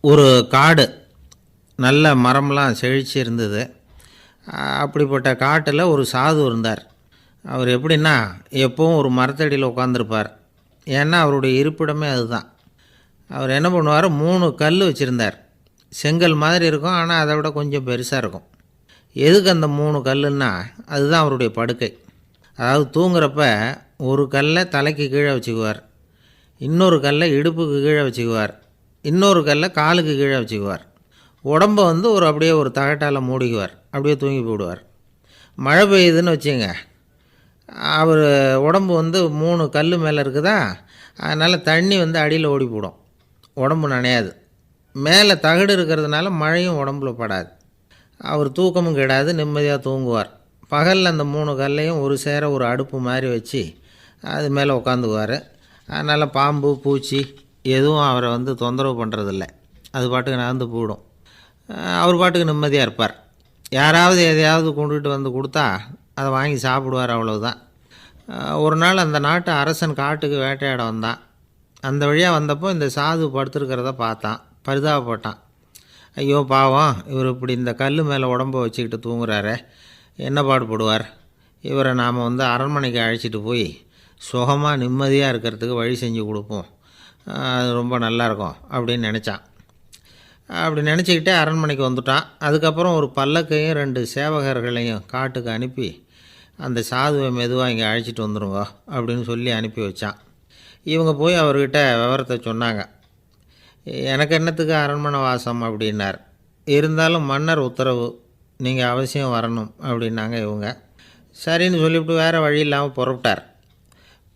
ஒரு காடு, நல்ல மரம்லாம் செழிச்சு இருந்தது. அப்படிப்பட்ட காட்டில் ஒரு சாது இருந்தார். அவர் எப்படின்னா, எப்பவும் ஒரு மரத்தடியில் உட்காந்துருப்பார். ஏன்னா அவருடைய இருப்பிடமே அதுதான். அவர் என்ன பண்ணுவார், 3 கல் வச்சுருந்தார். செங்கல் மாதிரி இருக்கும், ஆனால் அதை விட கொஞ்சம் பெருசாக இருக்கும். எதுக்கு அந்த 3 கல்லுன்னா, அதுதான் அவருடைய படுக்கை. அதாவது தூங்குறப்ப ஒரு கல்லை தலைக்கு கீழே வச்சுக்குவார், இன்னொரு கல்லை இடுப்புக்கு கீழே வச்சுக்குவார், இன்னொரு கல்லை காலுக்கு கீழே வச்சுக்குவார். உடம்பை வந்து அப்படியே ஒரு தகட்டால் மூடிக்குவார், அப்படியே தூங்கி போடுவார். மழை பெய்யுதுன்னு வச்சுங்க, அவர் உடம்பு வந்து 3 கல் மேலே இருக்குதா, அதனால் தண்ணி வந்து அடியில் ஓடி போடும், உடம்பு நனையாது. மேலே தகடு இருக்கிறதுனால மழையும் உடம்புல படாது. அவர் தூக்கமும் கெடாது, நிம்மதியாக தூங்குவார். பகலில் அந்த 3 கல்லையும் ஒரு சேர ஒரு அடுப்பு மாதிரி வச்சு அது மேலே உட்காந்துக்குவார். அதனால் பாம்பு பூச்சி எதுவும் அவரை வந்து தொந்தரவு பண்ணுறதில்ல, அது பாட்டுக்கு நகர்ந்து போயிடும். அவர் பாட்டுக்கு நிம்மதியாக இருப்பார். யாராவது எதையாவது கொண்டுகிட்டு வந்து கொடுத்தா அதை வாங்கி சாப்பிடுவார், அவ்வளவுதான். ஒரு நாள் அந்த நாட்டு அரசன் காட்டுக்கு வேட்டையாட வந்தான். அந்த வழியாக வந்தப்போ இந்த சாது படுத்துருக்கிறத பார்த்தான், பரிதாபப்பட்டான். ஐயோ பாவம், இவர் இப்படி இந்த கல் மேலே உடம்பை வச்சுக்கிட்டு தூங்குறாரே, என்ன பாடுபடுவார். இவரை நாம் வந்து அரண்மனைக்கு அழைச்சிட்டு போய் சுகமாக நிம்மதியாக இருக்கிறதுக்கு வழி செஞ்சு கொடுப்போம், அது ரொம்ப நல்லாயிருக்கும் அப்படின்னு நினச்சான். அப்படி நினச்சிக்கிட்டே அரண்மனைக்கு வந்துட்டான். அதுக்கப்புறம் ஒரு பல்லக்கையும் 2 சேவகர்களையும் காட்டுக்கு அனுப்பி அந்த சாதுவை மெதுவாக இங்கே அழைச்சிட்டு வந்துடுங்க அப்படின்னு சொல்லி அனுப்பி வச்சான். இவங்க போய் அவர்கிட்ட விவரத்தை சொன்னாங்க. எனக்கு என்னத்துக்கு அரண்மனை வாசம் அப்படின்னார். இருந்தாலும் மன்னர் உத்தரவு, நீங்கள் அவசியம் வரணும் அப்படின்னாங்க இவங்க. சரின்னு சொல்லிவிட்டு வேறு வழி இல்லாமல் புறப்பட்டார்.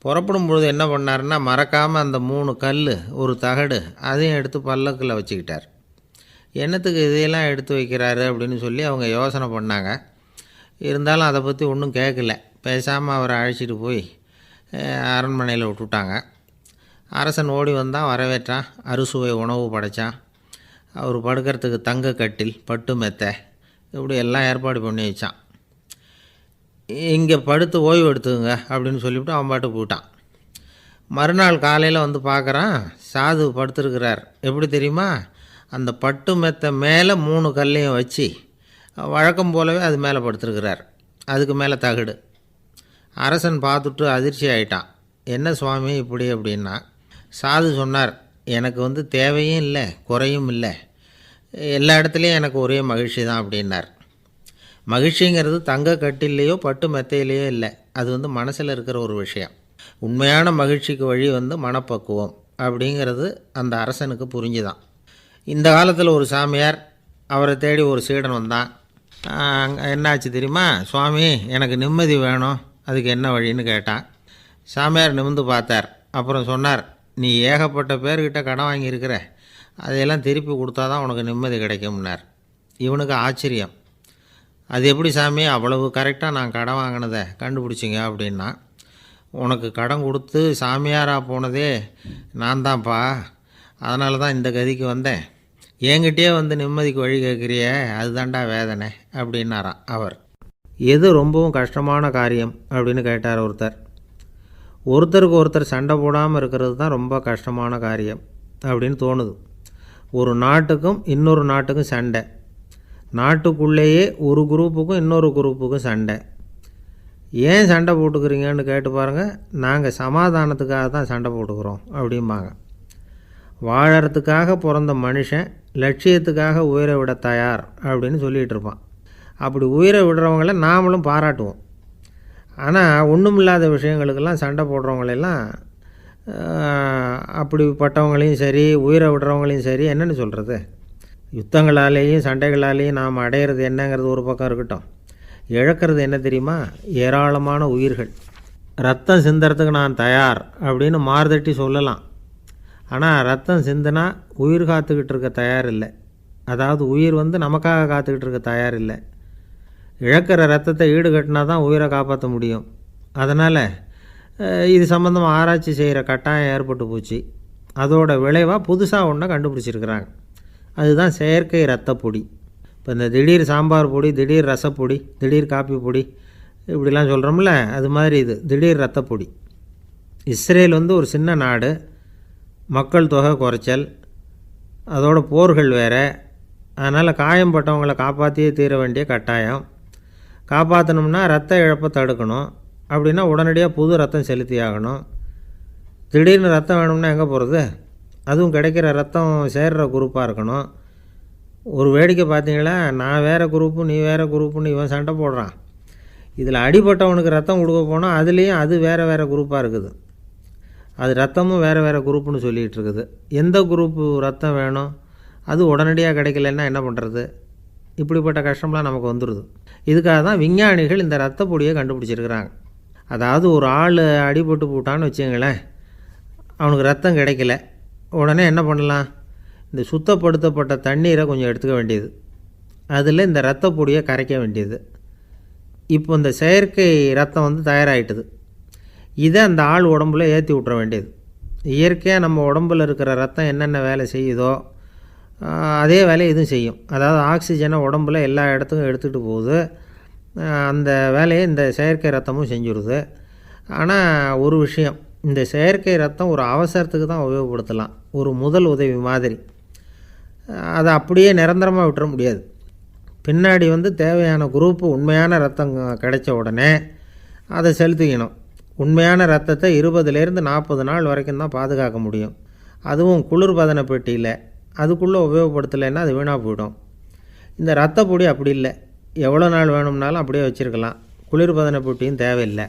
புறப்படும் பொழுது என்ன பண்ணார்னா, மறக்காமல் அந்த 3 கல் ஒரு தகடு அதையும் எடுத்து பல்லக்கில் வச்சுக்கிட்டார். என்னத்துக்கு இதையெல்லாம் எடுத்து வைக்கிறாரு அப்படின்னு சொல்லி அவங்க யோசனை பண்ணாங்க. இருந்தாலும் அதை பற்றி ஒன்றும் கேட்கல. பேசாமல் அவரை அழைச்சிட்டு போய் அரண்மனையில் விட்டுட்டாங்க. அரசன் ஓடி வந்தான், வரவேற்றான், அறுசுவை உணவு படைத்தான். அவர் படுக்கிறதுக்கு தங்க கட்டில், பட்டு மெத்தை, இப்படி எல்லாம் ஏற்பாடு பண்ணி வச்சான். இங்கே படுத்து ஓய்வு எடுத்துங்க அப்படின்னு சொல்லிவிட்டு அவன் பாட்டு போயிட்டான். மறுநாள் காலையில் வந்து பார்க்குறான், சாது படுத்துருக்கிறார். எப்படி தெரியுமா, அந்த பட்டு மெத்தை மேலே 3 கல்லையும் வச்சு வழக்கம் போலவே அது மேலே படுத்துருக்கிறார், அதுக்கு மேலே தகடு. அரசன் பார்த்துட்டு அதிர்ச்சி ஆகிட்டான். என்ன சுவாமி இப்படி அப்படின்னா, சாது சொன்னார், எனக்கு வந்து தேவையும் இல்லை குறையும் இல்லை, எல்லா இடத்துலையும் எனக்கு ஒரே மகிழ்ச்சி தான் அப்படின்னார். மகிழ்ச்சிங்கிறது தங்க கட்டிலேயோ பட்டு மெத்தையிலேயோ இல்லை, அது வந்து மனசில் இருக்கிற ஒரு விஷயம். உண்மையான மகிழ்ச்சிக்கு வழி வந்து மனப்பக்குவம் அப்படிங்கிறது அந்த அரசனுக்கு புரிஞ்சுதான். இந்த காலத்தில் ஒரு சாமியார், அவரை தேடி ஒரு சீடன் வந்தான். என்னாச்சு தெரியுமா, சுவாமி எனக்கு நிம்மதி வேணும், அதுக்கு என்ன வழின்னு கேட்டான். சாமியார் நிமிர்ந்து பார்த்தார். அப்புறம் சொன்னார், நீ ஏகப்பட்ட பேர்கிட்ட கடன் வாங்கியிருக்கிற, அதையெல்லாம் திருப்பி கொடுத்தா தான் உனக்கு நிம்மதி கிடைக்கும்னார். இவனுக்கு ஆச்சரியம். அது எப்படி சாமி, அவ்வளவு கரெக்டாக நான் கடன் வாங்கினதை கண்டுபிடிச்சிங்க அப்படின்னா. உனக்கு கடன் கொடுத்து சாமியாராக போனதே நான் தான்ப்பா, அதனால தான் இந்த கதிக்கு வந்தேன். என்கிட்டயே வந்து நிம்மதிக்கு வழி கேட்குறிய, அதுதான்டா வேதனை அப்படின்னாராம் அவர். எது ரொம்பவும் கஷ்டமான காரியம் அப்படின்னு கேட்டார் ஒருத்தர். ஒருத்தருக்கு ஒருத்தர் சண்டை போடாமல் இருக்கிறது தான் ரொம்ப கஷ்டமான காரியம் அப்படின்னு தோணுது. ஒரு நாட்டுக்கும் இன்னொரு நாட்டுக்கும் சண்டை, நாட்டுக்குள்ளேயே ஒரு குரூப்புக்கும் இன்னொரு குரூப்புக்கும் சண்டை. ஏன் சண்டை போட்டுக்கிறீங்கன்னு கேட்டு பாருங்கள். நாங்கள் சமாதானத்துக்காக தான் சண்டை போட்டுக்கிறோம் அப்படிம்பாங்க. வாழறதுக்காக பிறந்த மனுஷன் லட்சியத்துக்காக உயிரை விட தயார் அப்படின்னு சொல்லிகிட்டு இருப்பான். அப்படி உயிரை விடுறவங்கள நாமளும் பாராட்டுவோம். ஆனால் ஒன்றுமில்லாத விஷயங்களுக்கெல்லாம் சண்டை போடுறவங்களெல்லாம், அப்படிப்பட்டவங்களையும் சரி உயிரை விடுறவங்களையும் சரி என்னென்னு சொல்கிறது, யுத்தங்களாலேயும் சண்டைகளாலேயும் நாம் அடையிறது என்னங்கிறது ஒரு பக்கம் இருக்கட்டும், இழக்கிறது என்ன தெரியுமா, ஏராளமான உயிர்கள். ரத்தம் சிந்துறதுக்கு நான் தயார் அப்படின்னு மார்தட்டி சொல்லலாம். ஆனால் ரத்தம் சிந்தினா உயிர் காத்துக்கிட்டு இருக்க தயார் இல்லை. அதாவது உயிர் வந்து நமக்காக காத்துக்கிட்டு இருக்க தயார் இல்லை. இழக்கிற ரத்தத்தை ஈடுகட்டினா தான் உயிரை காப்பாற்ற முடியும். அதனால் இது சம்மந்தமாக ஆராய்ச்சி செய்கிற கட்டாயம் ஏற்பட்டு போச்சு. அதோட விளைவாக புதுசாக ஒன்றை கண்டுபிடிச்சிருக்கிறாங்க. அதுதான் செயற்கை ரத்தப்பொடி. இப்போ இந்த திடீர் சாம்பார் பொடி, திடீர் ரசப்பொடி, திடீர் காப்பி பொடி இப்படிலாம் சொல்கிறோம்ல, அது மாதிரி இது திடீர் ரத்தப்பொடி. இஸ்ரேல் வந்து ஒரு சின்ன நாடு, மக்கள் தொகை குறைச்சல், அதோட போர்கள் வேறு. அதனால் காயம்பட்டவங்களை காப்பாற்றியே தீர வேண்டிய கட்டாயம். காப்பாற்றணும்னா ரத்த இழப்பை தடுக்கணும். அப்படின்னா உடனடியாக புது ரத்தம் செலுத்தி ஆகணும். திடீர்னு ரத்தம் வேணும்னா எங்கே போகிறது? அதுவும் கிடைக்கிற ரத்தம் சேர்கிற குரூப்பாக இருக்கணும். ஒரு வேடிக்கை பார்த்தீங்களா, நான் வேறு குரூப்பு நீ வேறு குரூப்புன்னு இவன் சண்டை போடுறான். இதில் அடிபட்டவனுக்கு ரத்தம் கொடுக்க போனால் அதுலேயும் அது வேறு வேறு குரூப்பாக இருக்குது. அது ரத்தமும் வேறு வேறு குரூப்புன்னு சொல்லிகிட்டு இருக்குது. எந்த குரூப்பு ரத்தம் வேணும், அது உடனடியாக கிடைக்கலன்னா என்ன பண்ணுறது? இப்படிப்பட்ட கஷ்டம்லாம் நமக்கு வந்துடுது. இதுக்காக தான் விஞ்ஞானிகள் இந்த ரத்த பொடியை கண்டுபிடிச்சிருக்கிறாங்க. அதாவது ஒரு ஆள் அடிபட்டு போட்டான்னு வச்சுங்களேன், அவனுக்கு ரத்தம் கிடைக்கல. உடனே என்ன பண்ணலாம்? இந்த சுத்தப்படுத்தப்பட்ட தண்ணீரை கொஞ்சம் எடுத்துக்க வேண்டியது, அதில் இந்த ரத்த பொடியை கரைக்க வேண்டியது. இப்போ இந்த செயற்கை ரத்தம் வந்து தயாராகிட்டுது. இதை அந்த ஆள் உடம்புல ஏற்றி விட்ற வேண்டியது. இயற்கையாக நம்ம உடம்பில் இருக்கிற ரத்தம் என்னென்ன வேலை செய்யுதோ அதே வேலையை இதுவும் செய்யும். அதாவது ஆக்சிஜனை உடம்புல எல்லா இடத்துக்கும் எடுத்துகிட்டு போகுது. அந்த வேலையை இந்த செயற்கை ரத்தமும் செஞ்சுடுது. ஆனால் ஒரு விஷயம், இந்த செயற்கை ரத்தம் ஒரு அவசரத்துக்கு தான் உபயோகப்படுத்தலாம், ஒரு முதல் உதவி மாதிரி. அதை அப்படியே நிரந்தரமாக விட்டுற முடியாது. பின்னாடி வந்து தேவையான குரூப்பு உண்மையான ரத்தம் கிடைச்ச உடனே அதை செலுத்திக்கணும். உண்மையான ரத்தத்தை 20லேருந்து 40 நாள் வரைக்கும் தான் பாதுகாக்க முடியும். அதுவும் குளிர்பதன பெட்டியில். அதுக்குள்ளே உபயோகப்படுத்தலைன்னா அது வீணாக போயிடும். இந்த ரத்த பொடி அப்படி இல்லை, எவ்வளோ நாள் வேணும்னாலும் அப்படியே வச்சுருக்கலாம். குளிர்பதன பெட்டியும் தேவையில்லை.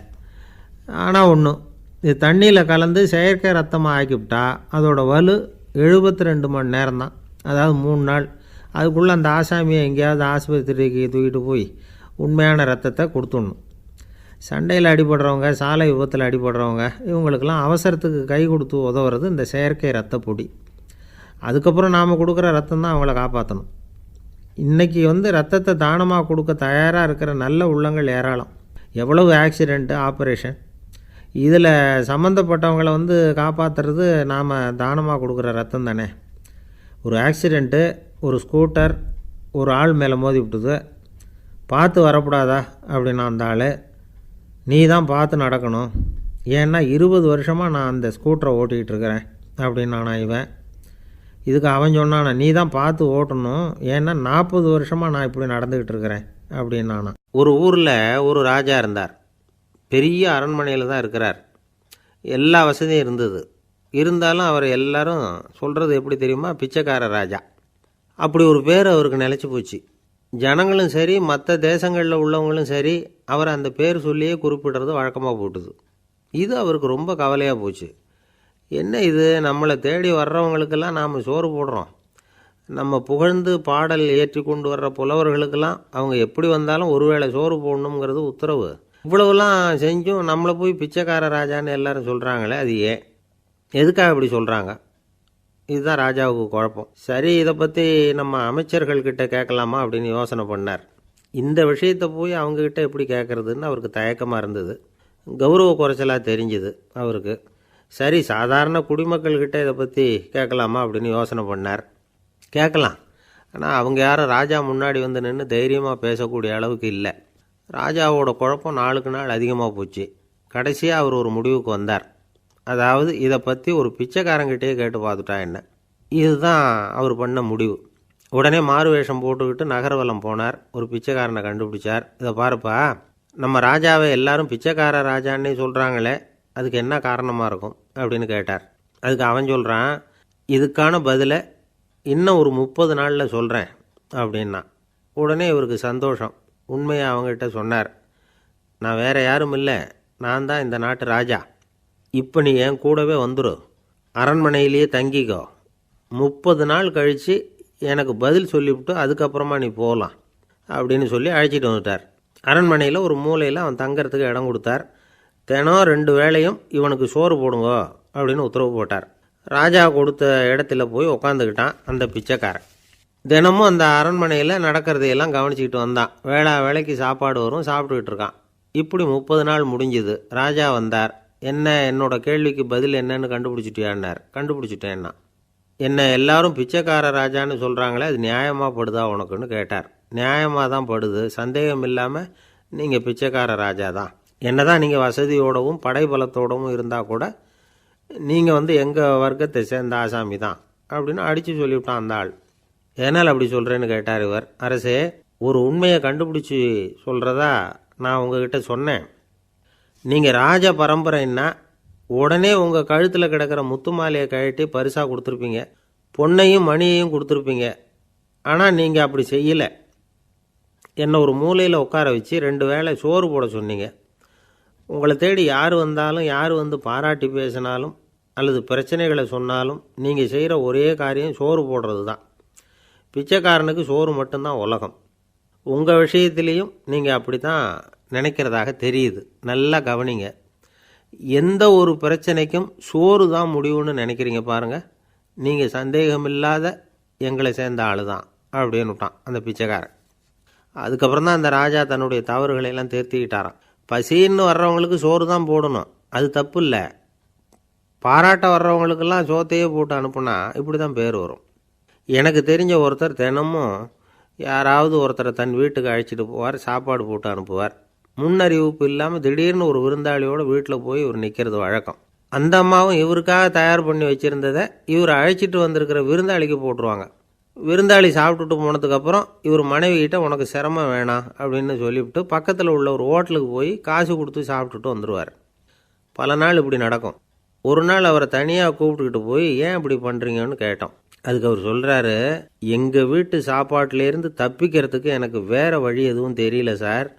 ஆனால் ஒன்று, இது தண்ணியில் கலந்து செயற்கை ரத்தமாக ஆக்கிவிட்டா அதோட வலு 72 மணி நேரம் தான். அதாவது 3 நாள். அதுக்குள்ளே அந்த ஆசாமியை எங்கேயாவது ஆஸ்பத்திரிக்கு தூக்கிட்டு போய் உண்மையான ரத்தத்தை கொடுத்துடணும். சண்டையில் அடிபடுறவங்க, சாலை விபத்தில் அடிபடுறவங்க, இவங்களுக்கெல்லாம் அவசரத்துக்கு கை கொடுத்து உதவுறது இந்த செயற்கை ரத்த பொடி. அதுக்கப்புறம் நாம் கொடுக்குற ரத்தம் தான் அவங்கள காப்பாற்றணும். இன்றைக்கி வந்து ரத்தத்தை தானமாக கொடுக்க தயாராக இருக்கிற நல்ல உள்ளங்கள் ஏராளம். எவ்வளவு ஆக்சிடெண்ட்டு, ஆப்ரேஷன், இதில் சம்மந்தப்பட்டவங்களை வந்து காப்பாற்றுறது நாம் தானமாக கொடுக்குற ரத்தம் தானே. ஒரு ஆக்சிடெண்ட்டு, ஒரு ஸ்கூட்டர் ஒரு ஆள் மேலே மோதி விட்டுது. பார்த்து வரக்கூடாதா அப்படின்னா அந்த ஆள், நீ தான் பார்த்து நடக்கணும், ஏன்னா 20 வருஷமாக நான் அந்த ஸ்கூட்டரை ஓட்டிகிட்டு இருக்கிறேன் அப்படின்னானா இவன். இதுக்கு அவன் சொன்னானா, நீ தான் பார்த்து ஓட்டணும், ஏன்னா 40 வருஷமாக நான் இப்படி நடந்துக்கிட்டு இருக்கிறேன் அப்படின்னானா. ஒரு ஊரில் ஒரு ராஜா இருந்தார். பெரிய அரண்மனையில் தான் இருக்கிறார். எல்லா வசதியும் இருந்தது. இருந்தாலும் அவர் எல்லாரும் சொல்கிறது எப்படி தெரியுமா, பிச்சைக்கார ராஜா. அப்படி ஒரு பேர் அவருக்கு நிலச்சி போச்சு. ஜனங்களும் சரி, மற்ற தேசங்களில் உள்ளவங்களும் சரி, அவர் அந்த பேர் சொல்லியே குறிப்பிடுறது வழக்கமாக போட்டுது. இது அவருக்கு ரொம்ப கவலையாக போச்சு. என்ன இது, நம்மளை தேடி வர்றவங்களுக்கெல்லாம் நாம் சோறு போடுறோம், நம்ம புகழ்ந்து பாடல் ஏற்றி கொண்டு வர்ற புலவர்களுக்கெல்லாம் அவங்க எப்படி வந்தாலும் ஒருவேளை சோறு போடணுங்கிறது உத்தரவு. இவ்வளவுலாம் செஞ்சும் நம்மளை போய் பிச்சைக்கார ராஜான்னு எல்லாரும் சொல்கிறாங்களே, அது ஏன், எதுக்காக இப்படி சொல்கிறாங்க? இதுதான் ராஜாவுக்கு குழப்பம். சரி, இதை பற்றி நம்ம அமைச்சர்கள்கிட்ட கேட்கலாமா அப்படின்னு யோசனை பண்ணார். இந்த விஷயத்தை போய் அவங்கக்கிட்ட எப்படி கேட்குறதுன்னு அவருக்கு தயக்கமாக இருந்தது. கௌரவ குறைச்சலாக தெரிஞ்சுது அவருக்கு. சரி, சாதாரண குடிமக்கள்கிட்ட இதை பற்றி கேட்கலாமா அப்படின்னு யோசனை பண்ணார். கேட்கலாம், ஆனால் அவங்க யாரும் ராஜா முன்னாடி வந்து நின்று தைரியமாக பேசக்கூடிய அளவுக்கு இல்லை. ராஜாவோட குழப்பம் நாளுக்கு நாள் அதிகமாக போச்சு. கடைசியாக அவர் ஒரு முடிவுக்கு வந்தார். அதாவது இதை பற்றி ஒரு பிச்சைக்காரங்கிட்டே கேட்டு பார்த்துட்டா என்ன. இதுதான் அவர் பண்ண முடிவு. உடனே மாறு வேஷம் போட்டுக்கிட்டு நகர்வலம் போனார். ஒரு பிச்சைக்காரனை கண்டுபிடிச்சார். இதை பாருப்பா, நம்ம ராஜாவை எல்லாரும் பிச்சைக்கார ராஜான்னே சொல்கிறாங்களே, அதுக்கு என்ன காரணமாக இருக்கும் அப்படின்னு கேட்டார். அதுக்கு அவன் சொல்கிறான், இதுக்கான பதிலை இன்னும் ஒரு 30 நாளில் சொல்கிறேன் அப்படின்னா. உடனே இவருக்கு சந்தோஷம். உண்மையை அவங்ககிட்ட சொன்னார். நான் வேறு யாரும் இல்லை, நான் தான் இந்த நாட்டு ராஜா. இப்போ நீ என் கூடவே வந்துடும், அரண்மனையிலேயே தங்கிக்கோ, 30 நாள் கழித்து எனக்கு பதில் சொல்லிவிட்டு அதுக்கப்புறமா நீ போகலாம் அப்படின்னு சொல்லி அழைச்சிட்டு வந்துட்டார். அரண்மனையில் ஒரு மூலையில் அவன் தங்கிறதுக்கு இடம் கொடுத்தார். தினம் 2 வேளையும் இவனுக்கு சோறு போடுங்க அப்படின்னு உத்தரவு போட்டார். ராஜா கொடுத்த இடத்துல போய் உக்காந்துக்கிட்டான் அந்த பிச்சைக்காரன். தினமும் அந்த அரண்மனையில் நடக்கிறதையெல்லாம் கவனிச்சிக்கிட்டு வந்தான். வேளைக்கு சாப்பாடு வரும், சாப்பிட்டுக்கிட்டு இருக்கான். இப்படி 30 நாள் முடிஞ்சுது. ராஜா வந்தார். என்ன, என்னோட கேள்விக்கு பதில் என்னன்னு கண்டுபிடிச்சிட்டியான்னார். கண்டுபிடிச்சிட்டேன்னா. என்ன எல்லாரும் பிச்சைக்கார ராஜான்னு சொல்கிறாங்களே, அது நியாயமாக படுதா உனக்குன்னு கேட்டார். நியாயமாக தான் படுது, சந்தேகம் இல்லாமல் நீங்கள் பிச்சைக்கார ராஜா தான். என்ன தான் நீங்கள் வசதியோடவும் படைபலத்தோடவும் இருந்தால் கூட நீங்கள் எங்கள் வர்க்கத்தை சேர்ந்த ஆசாமி தான் அப்படின்னு அடித்து சொல்லிவிட்டான் அந்த ஆள். ஏனால் அப்படி சொல்கிறேன்னு கேட்டார் இவர். அரசே, ஒரு உண்மையை கண்டுபிடிச்சி சொல்கிறதா நான் உங்ககிட்ட சொன்னேன். நீங்கள் ராஜ பரம்பரைன்னா உடனே உங்கள் கழுத்தில் கிடக்கிற முத்து மாலையை கழட்டி பரிசாக கொடுத்துருப்பீங்க, பொன்னையும் மணியையும் கொடுத்துருப்பீங்க. ஆனால் நீங்கள் அப்படி செய்யலை. என்னை ஒரு மூலையில் உட்கார வச்சு 2 வேளை சோறு போட சொன்னீங்க. உங்களை தேடி யார் வந்தாலும், யார் வந்து பாராட்டி பேசினாலும் அல்லது பிரச்சனைகளை சொன்னாலும் நீங்கள் செய்கிற ஒரே காரியம் சோறு போடுறது தான். பிச்சைக்காரனுக்கு சோறு மட்டும்தான் உலகம். உங்கள் விஷயத்திலையும் நீங்கள் அப்படி தான் நினைக்கிறதாக தெரியுது. நல்லா கவனிங்க. எந்த ஒரு பிரச்சனைக்கும் சோறு தான் முடிவுன்னு நினைக்கிறீங்க பாருங்கள். நீங்கள் சந்தேகமில்லாத எங்களை சேர்ந்த ஆள் தான் அப்படின்னு விட்டான் அந்த பிச்சைக்காரன். அதுக்கப்புறம் தான் அந்த ராஜா தன்னுடைய தவறுகளை எல்லாம் தேர்த்திக்கிட்டாராம். பசின்னு வர்றவங்களுக்கு சோறு தான் போடணும், அது தப்பு இல்லை. பாராட்ட வர்றவங்களுக்கெல்லாம் சோத்தையே போட்டு அனுப்புனா இப்படி தான் பேர் வரும். எனக்கு தெரிஞ்ச ஒருத்தர் தினமும் யாராவது ஒருத்தரை தன் வீட்டுக்கு அழைச்சிட்டு போவார், சாப்பாடு போட்டு அனுப்புவார். முன்னறிவிப்பு இல்லாமல் திடீர்னு ஒரு விருந்தாளியோட வீட்டில் போய் இவர் நிற்கிறது வழக்கம். அந்த அம்மாவும் இவருக்காக தயார் பண்ணி வச்சுருந்ததை இவர் அழைச்சிட்டு வந்திருக்கிற விருந்தாளிக்கு போட்டுருவாங்க. விருந்தாளி சாப்பிட்டுட்டு போனதுக்கப்புறம் இவர் மனைவிகிட்ட உனக்கு சிரமம் வேணாம் அப்படின்னு சொல்லிவிட்டு பக்கத்தில் உள்ள ஒரு ஹோட்டலுக்கு போய் காசு கொடுத்து சாப்பிட்டுட்டு வந்துடுவார். பல நாள் இப்படி நடக்கும். ஒரு நாள் அவரை தனியாக கூப்பிட்டுக்கிட்டு போய் ஏன் இப்படி பண்ணுறீங்கன்னு கேட்டோம். அதுக்கு அவர் சொல்கிறாரு, எங்கள் வீட்டு சாப்பாட்டிலேருந்து தப்பிக்கிறதுக்கு எனக்கு வேறு வழி எதுவும் தெரியல சார்,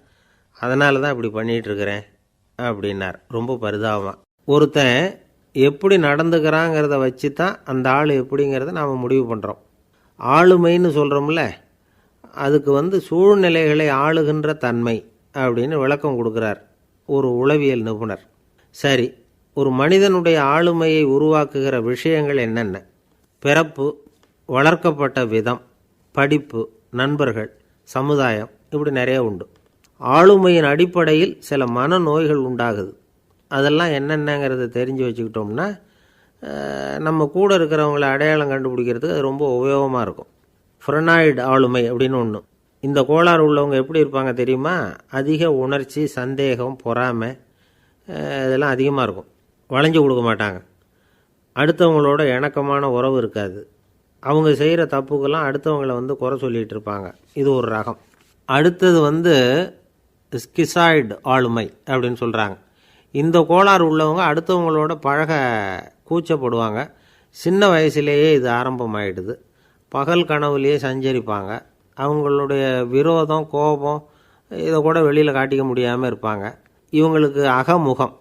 அதனால தான் இப்படி பண்ணிகிட்ருக்கிறேன் அப்படின்னார் ரொம்ப பரிதாபமாக. ஒருத்தன் எப்படி நடந்துக்கிறாங்கிறத வச்சு தான் அந்த ஆள் எப்படிங்கிறத நாம் முடிவு பண்ணுறோம். ஆளுமைன்னு சொல்கிறோம்ல, அதுக்கு சூழ்நிலைகளை ஆளுகின்ற தன்மை அப்படின்னு விளக்கம் கொடுக்குறார் ஒரு உளவியல் நிபுணர். சரி, ஒரு மனிதனுடைய ஆளுமையை உருவாக்குகிற விஷயங்கள் என்னென்ன? பிறப்பு, வளர்க்கப்பட்ட விதம், படிப்பு, நண்பர்கள், சமுதாயம், இப்படி நிறைய உண்டு. ஆளுமையின் அடிப்படையில் சில மனநோய்கள் உண்டாகுது. அதெல்லாம் என்னென்னங்கிறத தெரிஞ்சு வச்சுக்கிட்டோம்னா நம்ம கூட இருக்கிறவங்கள அடையாளம் கண்டுபிடிக்கிறதுக்கு அது ரொம்ப உபயோகமாக இருக்கும். ஃப்ரெனாய்டு ஆளுமை அப்படின்னு ஒன்று. இந்த கோளாறு உள்ளவங்க எப்படி இருப்பாங்க தெரியுமா? அதிக உணர்ச்சி, சந்தேகம், பொறாமை இதெல்லாம் அதிகமாக இருக்கும். வளைஞ்சு கொடுக்க மாட்டாங்க. அடுத்தவங்களோட இணக்கமான உறவு இருக்காது. அவங்க செய்கிற தப்புக்கெல்லாம் அடுத்தவங்களை குறை சொல்லிகிட்டு இருப்பாங்க. இது ஒரு ரகம். அடுத்தது ஸ்கிசாய்டு ஆளுமை அப்படின்னு சொல்கிறாங்க. இந்த கோளாறு உள்ளவங்க அடுத்தவங்களோட பழக கூச்சப்படுவாங்க. சின்ன வயசுலேயே இது ஆரம்பமாயிடுது. பகல் கனவுலேயே சஞ்சரிப்பாங்க. அவங்களுடைய விரோதம், கோபம் இதை கூட வெளியில் காட்டிக்க முடியாமல் இருப்பாங்க. இவங்களுக்கு அகமுகம்,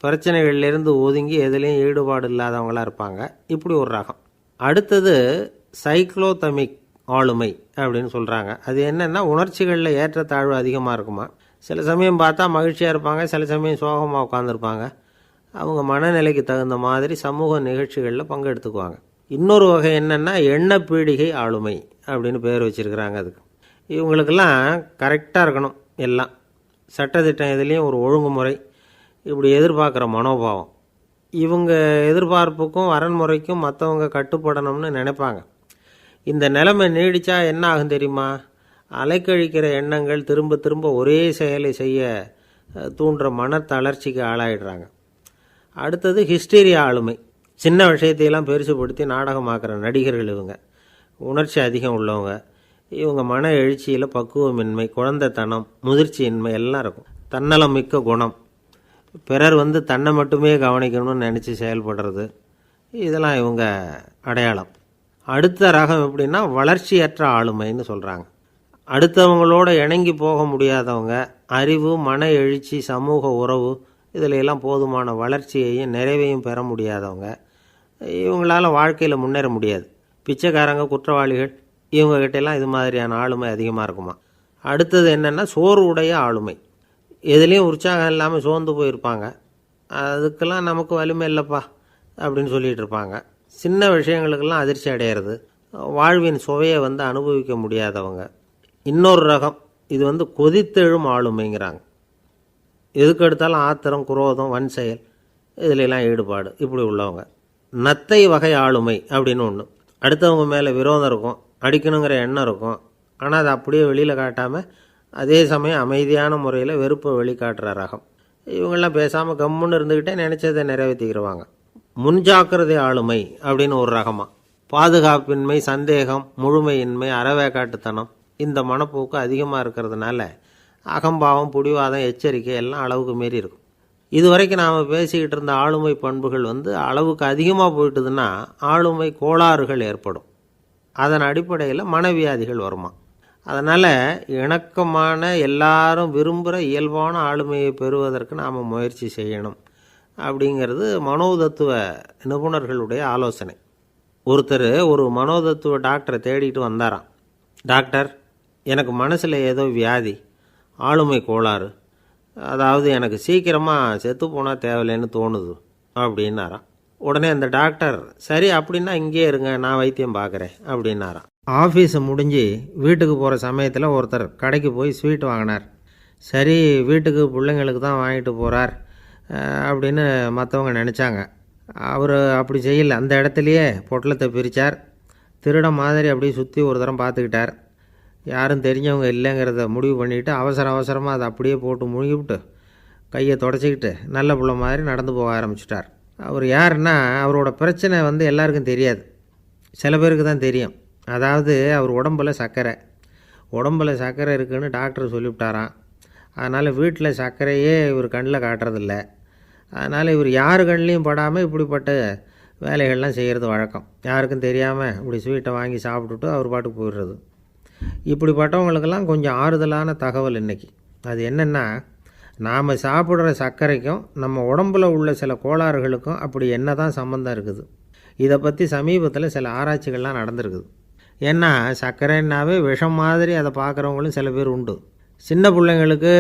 பிரச்சனைகள்லேருந்து ஒதுங்கி எதுலேயும் ஈடுபாடு இல்லாதவங்களாக இருப்பாங்க. இப்படி ஒரு ரகம். அடுத்தது சைக்ளோதமிக் ஆளுமை அப்படின்னு சொல்கிறாங்க. அது என்னென்னா, உணர்ச்சிகளில் ஏற்றத்தாழ்வு அதிகமாக இருக்குமா. சில சமயம் பார்த்தா மகிழ்ச்சியாக இருப்பாங்க, சில சமயம் சோகமாக உட்காந்துருப்பாங்க. அவங்க மனநிலைக்கு தகுந்த மாதிரி சமூக நிகழ்ச்சிகளில் பங்கெடுத்துக்குவாங்க. இன்னொரு வகை என்னென்னா எண்ணப்பீடிகை ஆளுமை அப்படின்னு பேர் வச்சுருக்கிறாங்க. அதுக்கு இவங்களுக்கெல்லாம் கரெக்டாக இருக்கணும். எல்லாம் சட்டத்திட்டம், இதுலேயும் ஒரு ஒழுங்குமுறை, இப்படி எதிர்பார்க்குற மனோபாவம். இவங்க எதிர்பார்ப்புக்கும் வரன்முறைக்கும் மற்றவங்க கட்டுப்படணும்னு நினைப்பாங்க. இந்த நிலைமை நீடித்தா என்ன ஆகும் தெரியுமா? அலைக்கழிக்கிற எண்ணங்கள் திரும்ப திரும்ப ஒரே செயலை செய்ய தூண்டுற மன தளர்ச்சிக்கு ஆளாயிடுறாங்க. அடுத்தது ஹிஸ்டீரியா ஆளுமை. சின்ன விஷயத்தையெல்லாம் பெருசுப்படுத்தி நாடகமாக்குற நடிகர்கள் இவங்க. உணர்ச்சி அதிகம் உள்ளவங்க. இவங்க மன எழுச்சியில் பக்குவமின்மை, குழந்தைத்தனம், முதிர்ச்சியின்மை எல்லாம் இருக்கும். தன்னலம் மிக்க குணம். பிறர் தன்னை மட்டுமே கவனிக்கணும்னு நினச்சி செயல்படுறது, இதெல்லாம் இவங்க அடையாளம். அடுத்த ரகம் எப்படின்னா வளர்ச்சியற்ற ஆளுமைன்னு சொல்கிறாங்க. அடுத்தவங்களோட இணங்கி போக முடியாதவங்க. அறிவு, மன எழுச்சி, சமூக உறவு இதில் எல்லாம் போதுமான வளர்ச்சியையும் நிறைவையும் பெற முடியாதவங்க. இவங்களால வாழ்க்கையில் முன்னேற முடியாது. பிச்சைக்காரங்க, குற்றவாளிகள், இவங்ககிட்டெல்லாம் இது மாதிரியான ஆளுமை அதிகமாக இருக்குமா. அடுத்தது என்னென்னா சோறு உடைய ஆளுமை. எதுலேயும் உற்சாகம் இல்லாமல் சோர்ந்து போயிருப்பாங்க. அதுக்கெல்லாம் நமக்கு வலிமை இல்லைப்பா அப்படின்னு சொல்லிகிட்டு இருப்பாங்க. சின்ன விஷயங்களுக்கெல்லாம் அதிர்ச்சி அடையிறது. வாழ்வின் சுவையை அனுபவிக்க முடியாதவங்க. இன்னொரு ரகம் இது கொதித்தெழும் ஆளுமைங்கிறாங்க. எதுக்கு எடுத்தாலும் ஆத்திரம், குரோதம், வன் செயல் இதிலெல்லாம் ஈடுபாடு, இப்படி உள்ளவங்க. நத்தை வகை ஆளுமை அப்படின்னு ஒன்று. அடுத்தவங்க மேலே விரோதம் இருக்கும், அடிக்கணுங்கிற எண்ணம் இருக்கும். ஆனால் அதை அப்படியே வெளியில் காட்டாமல் அதே சமயம் அமைதியான முறையில் வெறுப்பை வெளிக்காட்டுற ரகம். இவங்கெல்லாம் பேசாமல் கம்முன்னு இருந்துக்கிட்டே நினச்சதை நிறைவேற்றிக்கிறவாங்க. முன்ஜாக்கிரதை ஆளுமை அப்படின்னு ஒரு ரகமாக. பாதுகாப்பின்மை, சந்தேகம், முழுமையின்மை, அறவேக்காட்டுத்தனம் இந்த மனப்போக்கு அதிகமாக இருக்கிறதுனால அகம்பாவம், பிடிவாதம், எச்சரிக்கை எல்லாம் அளவுக்கு மீறி இருக்கும். இதுவரைக்கும் நாம் பேசிக்கிட்டு இருந்த ஆளுமை பண்புகள் அளவுக்கு அதிகமாக போயிட்டுதுன்னா ஆளுமை கோளாறுகள் ஏற்படும். அதன் அடிப்படையில் மனவியாதிகள் வருமா. அதனால் இணக்கமான எல்லாரும் விரும்புகிற இயல்பான ஆளுமையை பெறுவதற்கு நாம் முயற்சி செய்யணும் அப்படிங்கிறது மனோதத்துவ நிபுணர்களுடைய ஆலோசனை. ஒருத்தர் ஒரு மனோதத்துவ டாக்டரை தேடிட்டு வந்தாராம். டாக்டர், எனக்கு மனசில் ஏதோ வியாதி, ஆளுமை கோளாறு, அதாவது எனக்கு சீக்கிரமாக செத்து போனால் தேவையில்லைன்னு தோணுது அப்படின்னாராம். உடனே அந்த டாக்டர், சரி அப்படின்னா இங்கேயே இருங்க, நான் வைத்தியம் பார்க்குறேன் அப்படின்னாராம். ஆஃபீஸை முடிஞ்சு வீட்டுக்கு போகிற சமயத்தில் ஒருத்தர் கடைக்கு போய் ஸ்வீட் வாங்கினார். சரி, வீட்டுக்கு பிள்ளைங்களுக்கு தான் வாங்கிட்டு போகிறார் அப்படின்னு மற்றவங்க நினச்சாங்க. அவர் அப்படி செய்யலை. அந்த இடத்துலையே பொட்டலத்தை பிரித்தார். திருட மாதிரி அப்படியே சுற்றி ஒரு தரம் பார்த்துக்கிட்டார். யாரும் தெரிஞ்சவங்க இல்லைங்கிறத முடிவு பண்ணிவிட்டு அவசரமாக அதை அப்படியே போட்டு முழுங்கிவிட்டு கையை தொடச்சிக்கிட்டு நல்ல பிள்ளை மாதிரி நடந்து போக ஆரம்பிச்சிட்டார். அவர் யாருன்னா, அவரோட பிரச்சனை எல்லாருக்கும் தெரியாது, சில பேருக்கு தான் தெரியும். அதாவது அவர் உடம்பில் சர்க்கரை இருக்குதுன்னு டாக்டர் சொல்லிவிட்டாராம். அதனால் வீட்டில் சர்க்கரையே இவர் கண்ணில் காட்டுறதில்ல. அதனால் இவர் யார் கண்ணிலையும் படாமல் இப்படிப்பட்ட வேலைகள்லாம் செய்கிறது வழக்கம். யாருக்கும் தெரியாமல் இப்படி ஸ்வீட்டை வாங்கி சாப்பிட்டுட்டு அவர் பாட்டுக்கு போயிடுறது. இப்படிப்பட்டவங்களுக்கெல்லாம் கொஞ்சம் ஆறுதலான தகவல் இன்றைக்கி. அது என்னென்னா, நாம் சாப்பிட்ற சர்க்கரைக்கும் நம்ம உடம்பில் உள்ள சில கோளாறுகளுக்கும் அப்படி என்ன தான் சம்மந்தம் இருக்குது. இதை பற்றி சமீபத்தில் சில ஆராய்ச்சிகள்லாம் நடந்திருக்குது. ஏன்னா சர்க்கரைன்னாவே விஷம் மாதிரி அதை பார்க்குறவங்களும் சில பேர் உண்டு. சின்ன பிள்ளைங்களுக்கு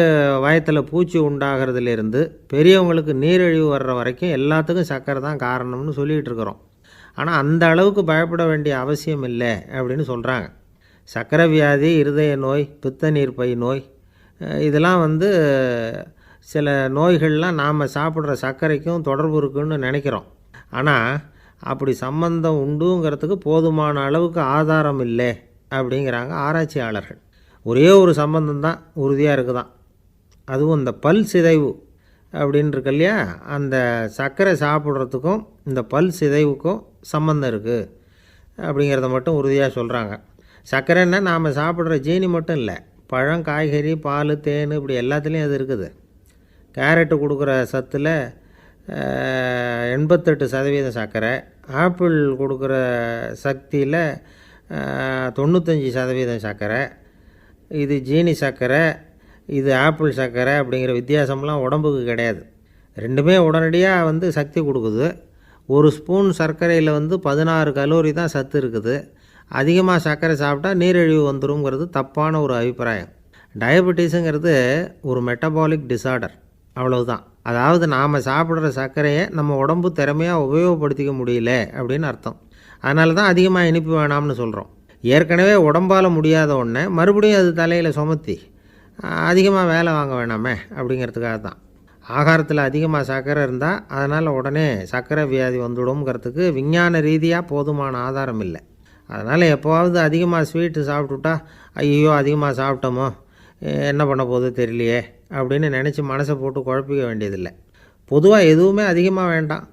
வயத்தில் பூச்சி உண்டாகிறதுலேருந்து பெரியவங்களுக்கு நீரிழிவு வர்ற வரைக்கும் எல்லாத்துக்கும் சர்க்கரை தான் காரணம்னு சொல்லிகிட்டு இருக்கிறோம். ஆனால் அந்த அளவுக்கு பயப்பட வேண்டிய அவசியம் இல்லை அப்படின்னு சொல்கிறாங்க. சர்க்கரை வியாதி, இருதய நோய், பித்த நீர்ப்பை நோய், இதெல்லாம் சில நோய்கள்லாம் நாம் சாப்பிட்ற சர்க்கரைக்கும் தொடர்பு இருக்குன்னு நினைக்கிறோம். ஆனால் அப்படி சம்பந்தம் உண்டுங்கிறதுக்கு போதுமான அளவுக்கு ஆதாரம் இல்லை அப்படிங்கிறாங்க ஆராய்ச்சியாளர்கள். ஒரே ஒரு சம்பந்தம் தான் உறுதியாக இருக்குதான். அதுவும் இந்த பல் சிதைவு அப்படின்னு இருக்கு இல்லையா, அந்த சர்க்கரை சாப்பிட்றதுக்கும் இந்த பல் சிதைவுக்கும் சம்பந்தம் இருக்குது அப்படிங்கிறத மட்டும் உறுதியாக சொல்கிறாங்க. சர்க்கரைன்னா நாம் சாப்பிட்ற ஜீனி மட்டும் இல்லை, பழம், காய்கறி, பால், தேன் இப்படி எல்லாத்துலேயும் அது இருக்குது. கேரட்டு கொடுக்குற சத்தில் 88% சர்க்கரை, ஆப்பிள் கொடுக்குற சக்தியில் 95% சர்க்கரை. இது ஜீனி சர்க்கரை, இது ஆப்பிள் சர்க்கரை அப்படிங்கிற வித்தியாசம்லாம் உடம்புக்கு கிடையாது. ரெண்டுமே உடனடியாக சக்தி கொடுக்குது. ஒரு ஸ்பூன் சர்க்கரையில் 16 கலோரி தான் சத்து இருக்குது. அதிகமாக சர்க்கரை சாப்பிட்டா நீரிழிவு வந்துருங்கிறது தப்பான ஒரு அபிப்பிராயம். டயபெட்டிஸுங்கிறது ஒரு மெட்டபாலிக் டிஸார்டர், அவ்வளவுதான். அதாவது நாம் சாப்பிட்ற சர்க்கரையை நம்ம உடம்பு திறமையாக உபயோகப்படுத்திக்க முடியல அப்படின்னு அர்த்தம். அதனால தான் அதிகமாக இனிப்பு வேணாம்னு சொல்கிறோம். ஏற்கனவே உடம்பால் முடியாத ஒன்றை மறுபடியும் அது தலையில் சுமத்தி அதிகமாக வேலை வாங்க வேணாமே அப்படிங்கிறதுக்காக தான். ஆகாரத்தில் அதிகமாக சர்க்கரை இருந்தால் அதனால் உடனே சர்க்கரை வியாதி வந்துடும்ங்கிறதுக்கு விஞ்ஞான ரீதியாக போதுமான ஆதாரம் இல்லை. அதனால் எப்போவாவது அதிகமாக ஸ்வீட்டு சாப்பிட்டுட்டா ஐயோ அதிகமாக சாப்பிட்டோமோ என்ன பண்ண போகுது தெரியலையே அப்படின்னு நினச்சி மனசை போட்டு குழப்பிக்க வேண்டியதில்லை. பொதுவாக எதுவுமே அதிகமாக வேண்டாம்,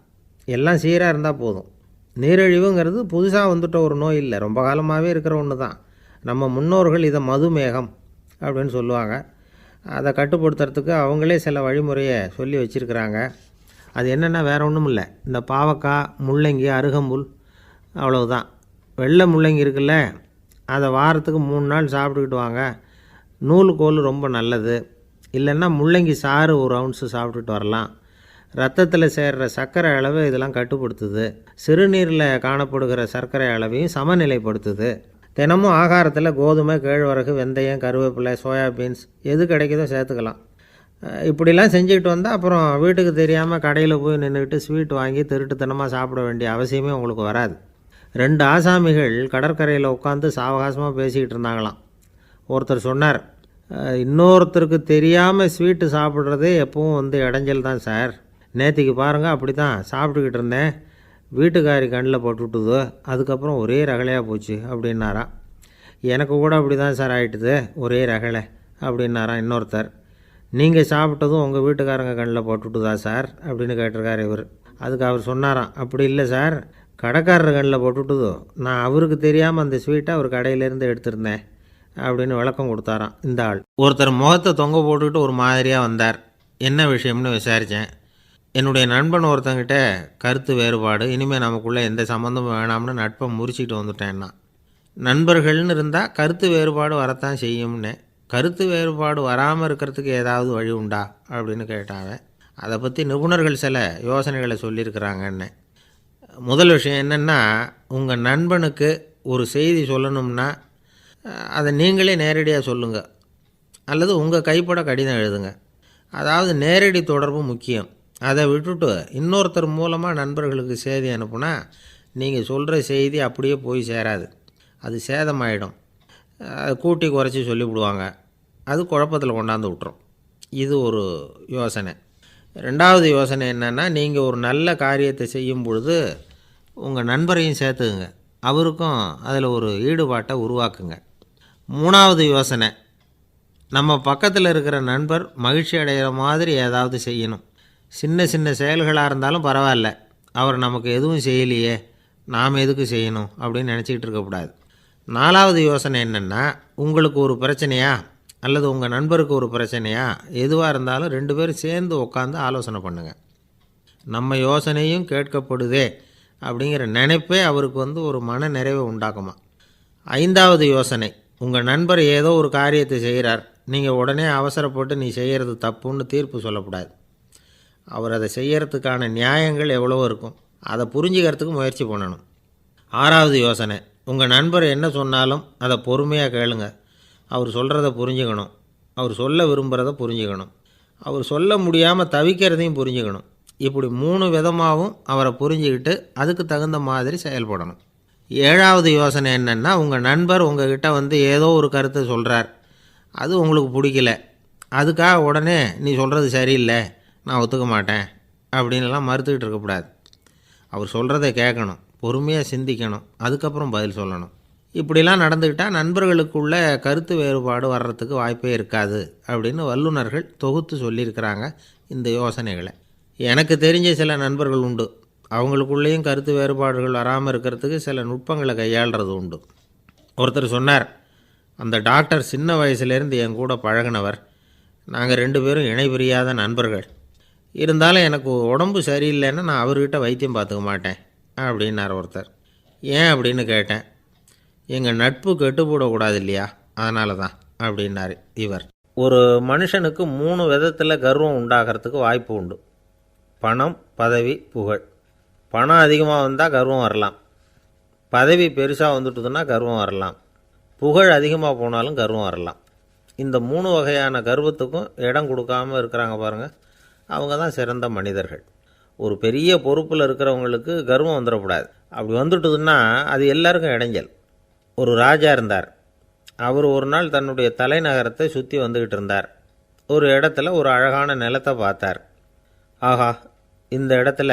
எல்லாம் சீராக இருந்தால் போதும். நீரிழிவுங்கிறது புதுசாக வந்துட்ட ஒரு நோய் இல்லை, ரொம்ப காலமாகவே இருக்கிற ஒன்று தான். நம்ம முன்னோர்கள் இதை மதுமேகம் அப்படின்னு சொல்லுவாங்க. அதை கட்டுப்படுத்துறதுக்கு அவங்களே சில வழிமுறையை சொல்லி வச்சுருக்கிறாங்க. அது என்னென்னா வேறு ஒன்றும் இல்லை, இந்த பாவக்காய், முள்ளங்கி, அருகம்புல் அவ்வளவுதான். வெள்ளை முள்ளங்கி இருக்குல்ல, அதை வாரத்துக்கு 3 நாள் சாப்பிட்டுக்கிட்டு வாங்க. நூலுக்கோல் ரொம்ப நல்லது. இல்லைன்னா முள்ளங்கி சாறு 1 ounce சாப்பிட்டுட்டு வரலாம். ரத்தத்தில் சேர்கிற சர்க்கரை அளவை இதெல்லாம் கட்டுப்படுத்துது. சிறுநீரில் காணப்படுகிற சர்க்கரை அளவையும் சமநிலைப்படுத்துது. தினமும் ஆகாரத்தில் கோதுமை, கேழ்வரகு, வெந்தயம், கருவேப்பிலை, சோயாபீன்ஸ் எது கிடைக்குதோ சேர்த்துக்கலாம். இப்படிலாம் செஞ்சுக்கிட்டு வந்தால் அப்புறம் வீட்டுக்கு தெரியாமல் கடையில் போய் நின்றுக்கிட்டு ஸ்வீட் வாங்கி திருட்டுத்தனமாக சாப்பிட வேண்டிய அவசியமே உங்களுக்கு வராது. 2 ஆசாமிகள் கடற்கரையில் உட்காந்து சாவகாசமாக பேசிக்கிட்டு இருந்தாங்களாம். ஒருத்தர் சொன்னார், இன்னொருத்தருக்கு தெரியாமல் ஸ்வீட்டு சாப்பிட்றதே எப்பவும் இடைஞ்சல் தான் சார். நேற்றுக்கு பாருங்கள் அப்படி தான் சாப்பிட்டுக்கிட்டு இருந்தேன், வீட்டுக்காரி கண்ணில் போட்டுவிட்டுதோ, அதுக்கப்புறம் ஒரே ரகலையாக போச்சு அப்படின்னாராம். எனக்கு கூட அப்படி தான் சார் ஆகிட்டுது, ஒரே ரகலை அப்படின்னாராம் இன்னொருத்தர். நீங்கள் சாப்பிட்டதும் உங்கள் வீட்டுக்காரங்க கண்ணில் போட்டுவிட்டுதா சார் அப்படின்னு கேட்டிருக்காரு இவர். அதுக்கு அவர் சொன்னாராம், அப்படி இல்லை சார், கடைக்காரர் கண்ணில் போட்டுட்டுதோ நான் அவருக்கு தெரியாமல் அந்த ஸ்வீட்டை அவர் கடையிலேருந்து எடுத்திருந்தேன் அப்படின்னு விளக்கம் கொடுத்தாராம் இந்த ஆள். ஒருத்தர் முகத்தை தொங்க போட்டுக்கிட்டு ஒரு மாதிரியாக வந்தார். என்ன விஷயம்னு விசாரித்தேன். என்னுடைய நண்பன் ஒருத்தங்கிட்ட கருத்து வேறுபாடு, இனிமேல் நமக்குள்ளே எந்த சம்மந்தமும் வேணாம்னு நட்பை முறிச்சிட்டு வந்துட்டேன்னா. நண்பர்கள்னு இருந்தால் கருத்து வேறுபாடு வரத்தான் செய்யும்னு. கருத்து வேறுபாடு வராமல் இருக்கிறதுக்கு ஏதாவது வழி உண்டா அப்படின்னு கேட்டாங்க. அதை பற்றி நிபுணர்கள் சில யோசனைகளை சொல்லியிருக்கிறாங்கன்னு. முதல் விஷயம் என்னென்னா, உங்கள் நண்பனுக்கு ஒரு செய்தி சொல்லணும்னா அதை நீங்களே நேரடியாக சொல்லுங்கள், அல்லது உங்கள் கைப்பட கடிதம் எழுதுங்க. அதாவது நேரடி தொடர்பு முக்கியம். அதை விட்டுட்டு இன்னொருத்தர் மூலமாக நண்பர்களுக்கு செய்தி அனுப்புனா நீங்கள் சொல்கிற செய்தி அப்படியே போய் சேராது, அது சேதமாயிடும். கூட்டி குறைச்சி சொல்லிவிடுவாங்க, அது குழப்பத்தில் கொண்டாந்து விட்டுரும். இது ஒரு யோசனை. ரெண்டாவது யோசனை என்னென்னா, நீங்கள் ஒரு நல்ல காரியத்தை செய்யும் பொழுது உங்கள் நண்பரையும் சேர்த்துக்குங்க, அவருக்கும் அதில் ஒரு ஈடுபாட்டை உருவாக்குங்க. மூணாவது யோசனை, நம்ம பக்கத்தில் இருக்கிற நண்பர் மகிழ்ச்சி அடைகிற மாதிரி ஏதாவது செய்யணும். சின்ன சின்ன செயல்களாக இருந்தாலும் பரவாயில்ல, அவர் நமக்கு எதுவும் செய்யலையே, நாம் எதுக்கு செய்யணும் அப்படின்னு நினச்சிக்கிட்டு இருக்கக்கூடாது. நாலாவது யோசனை என்னென்னா, உங்களுக்கு ஒரு பிரச்சனையா அல்லது உங்கள் நண்பருக்கு ஒரு பிரச்சனையா, எதுவாக இருந்தாலும் 2 பேரும் சேர்ந்து உட்காந்து ஆலோசனை பண்ணுங்கள். நம்ம யோசனையும் கேட்கப்படுதே அப்படிங்கிற நினைப்பே அவருக்கு ஒரு மன நிறைவை உண்டாக்குமா. ஐந்தாவது யோசனை, உங்கள் நண்பர் ஏதோ ஒரு காரியத்தை செய்கிறார், நீங்கள் உடனே அவசரப்பட்டு நீ செய்கிறது தப்புன்னு தீர்ப்பு சொல்லக்கூடாது. அவர் அதை செய்கிறதுக்கான நியாயங்கள் எவ்வளவோ இருக்கும், அதை புரிஞ்சுக்கிறதுக்கு முயற்சி பண்ணணும். ஆறாவது யோசனை, உங்கள் நண்பர் என்ன சொன்னாலும் அதை பொறுமையாக கேளுங்க. அவர் சொல்கிறத புரிஞ்சுக்கணும், அவர் சொல்ல விரும்புகிறத புரிஞ்சுக்கணும், அவர் சொல்ல முடியாமல் தவிக்கிறதையும் புரிஞ்சுக்கணும். இப்படி 3 விதமாகவும் அவரை புரிஞ்சுக்கிட்டு அதுக்கு தகுந்த மாதிரி செயல்படணும். ஏழாவது யோசனை என்னென்னா, உங்கள் நண்பர் உங்ககிட்ட ஏதோ ஒரு கருத்தை சொல்கிறார், அது உங்களுக்கு பிடிக்கல, அதுக்காக உடனே நீ சொல்கிறது சரியில்லை, நான் ஒத்துக்க மாட்டேன் அப்படின்லாம் மறுத்துக்கிட்டு இருக்கக்கூடாது. அவர் சொல்கிறத கேட்கணும், பொறுமையாக சிந்திக்கணும், அதுக்கப்புறம் பதில் சொல்லணும். இப்படிலாம் நடந்துக்கிட்டால் நண்பர்களுக்குள்ள கருத்து வேறுபாடு வர்றதுக்கு வாய்ப்பே இருக்காது அப்படின்னு வல்லுநர்கள் தொகுத்து சொல்லியிருக்கிறாங்க இந்த யோசனைகளை. எனக்கு தெரிஞ்ச சில நண்பர்கள் உண்டு, அவங்களுக்குள்ளேயும் கருத்து வேறுபாடுகள் வராமல் இருக்கிறதுக்கு சில நுட்பங்களை கையாளுறது உண்டு. ஒருத்தர் சொன்னார், அந்த டாக்டர் சின்ன வயசுலேருந்து என் கூட பழகினவர், நாங்கள் 2 பேரும் இணை பிரியாத நண்பர்கள். இருந்தாலும் எனக்கு உடம்பு சரியில்லைன்னா நான் அவர்கிட்ட வைத்தியம் பார்த்துக்க மாட்டேன் அப்படின்னார் ஒருத்தர். ஏன் அப்படின்னு கேட்டேன். எங்கள் நட்பு கெட்டு போடக்கூடாது இல்லையா, அதனால தான் அப்படின்னார் இவர். ஒரு மனுஷனுக்கு 3 விதத்தில் கர்வம் உண்டாகிறதுக்கு வாய்ப்பு உண்டு. பணம், பதவி, புகழ். பணம் அதிகமாக வந்தால் கர்வம் வரலாம், பதவி பெருசாக வந்துட்டுதுன்னா கர்வம் வரலாம், புகழ் அதிகமாக போனாலும் கர்வம் வரலாம். இந்த 3 வகையான கர்வத்துக்கும் இடம் கொடுக்காமல் இருக்கிறாங்க பாருங்கள், அவங்க தான் சிறந்த மனிதர்கள். ஒரு பெரிய பொறுப்பில் இருக்கிறவங்களுக்கு கர்வம் வந்துடக்கூடாது. அப்படி வந்துட்டுதுன்னா அது எல்லாருக்கும் இடைஞ்சல். ஒரு ராஜா இருந்தார். அவர் ஒரு நாள் தன்னுடைய தலைநகரத்தை சுற்றி வந்துக்கிட்டு இருந்தார். ஒரு இடத்துல ஒரு அழகான நிலத்தை பார்த்தார். ஆஹா, இந்த இடத்துல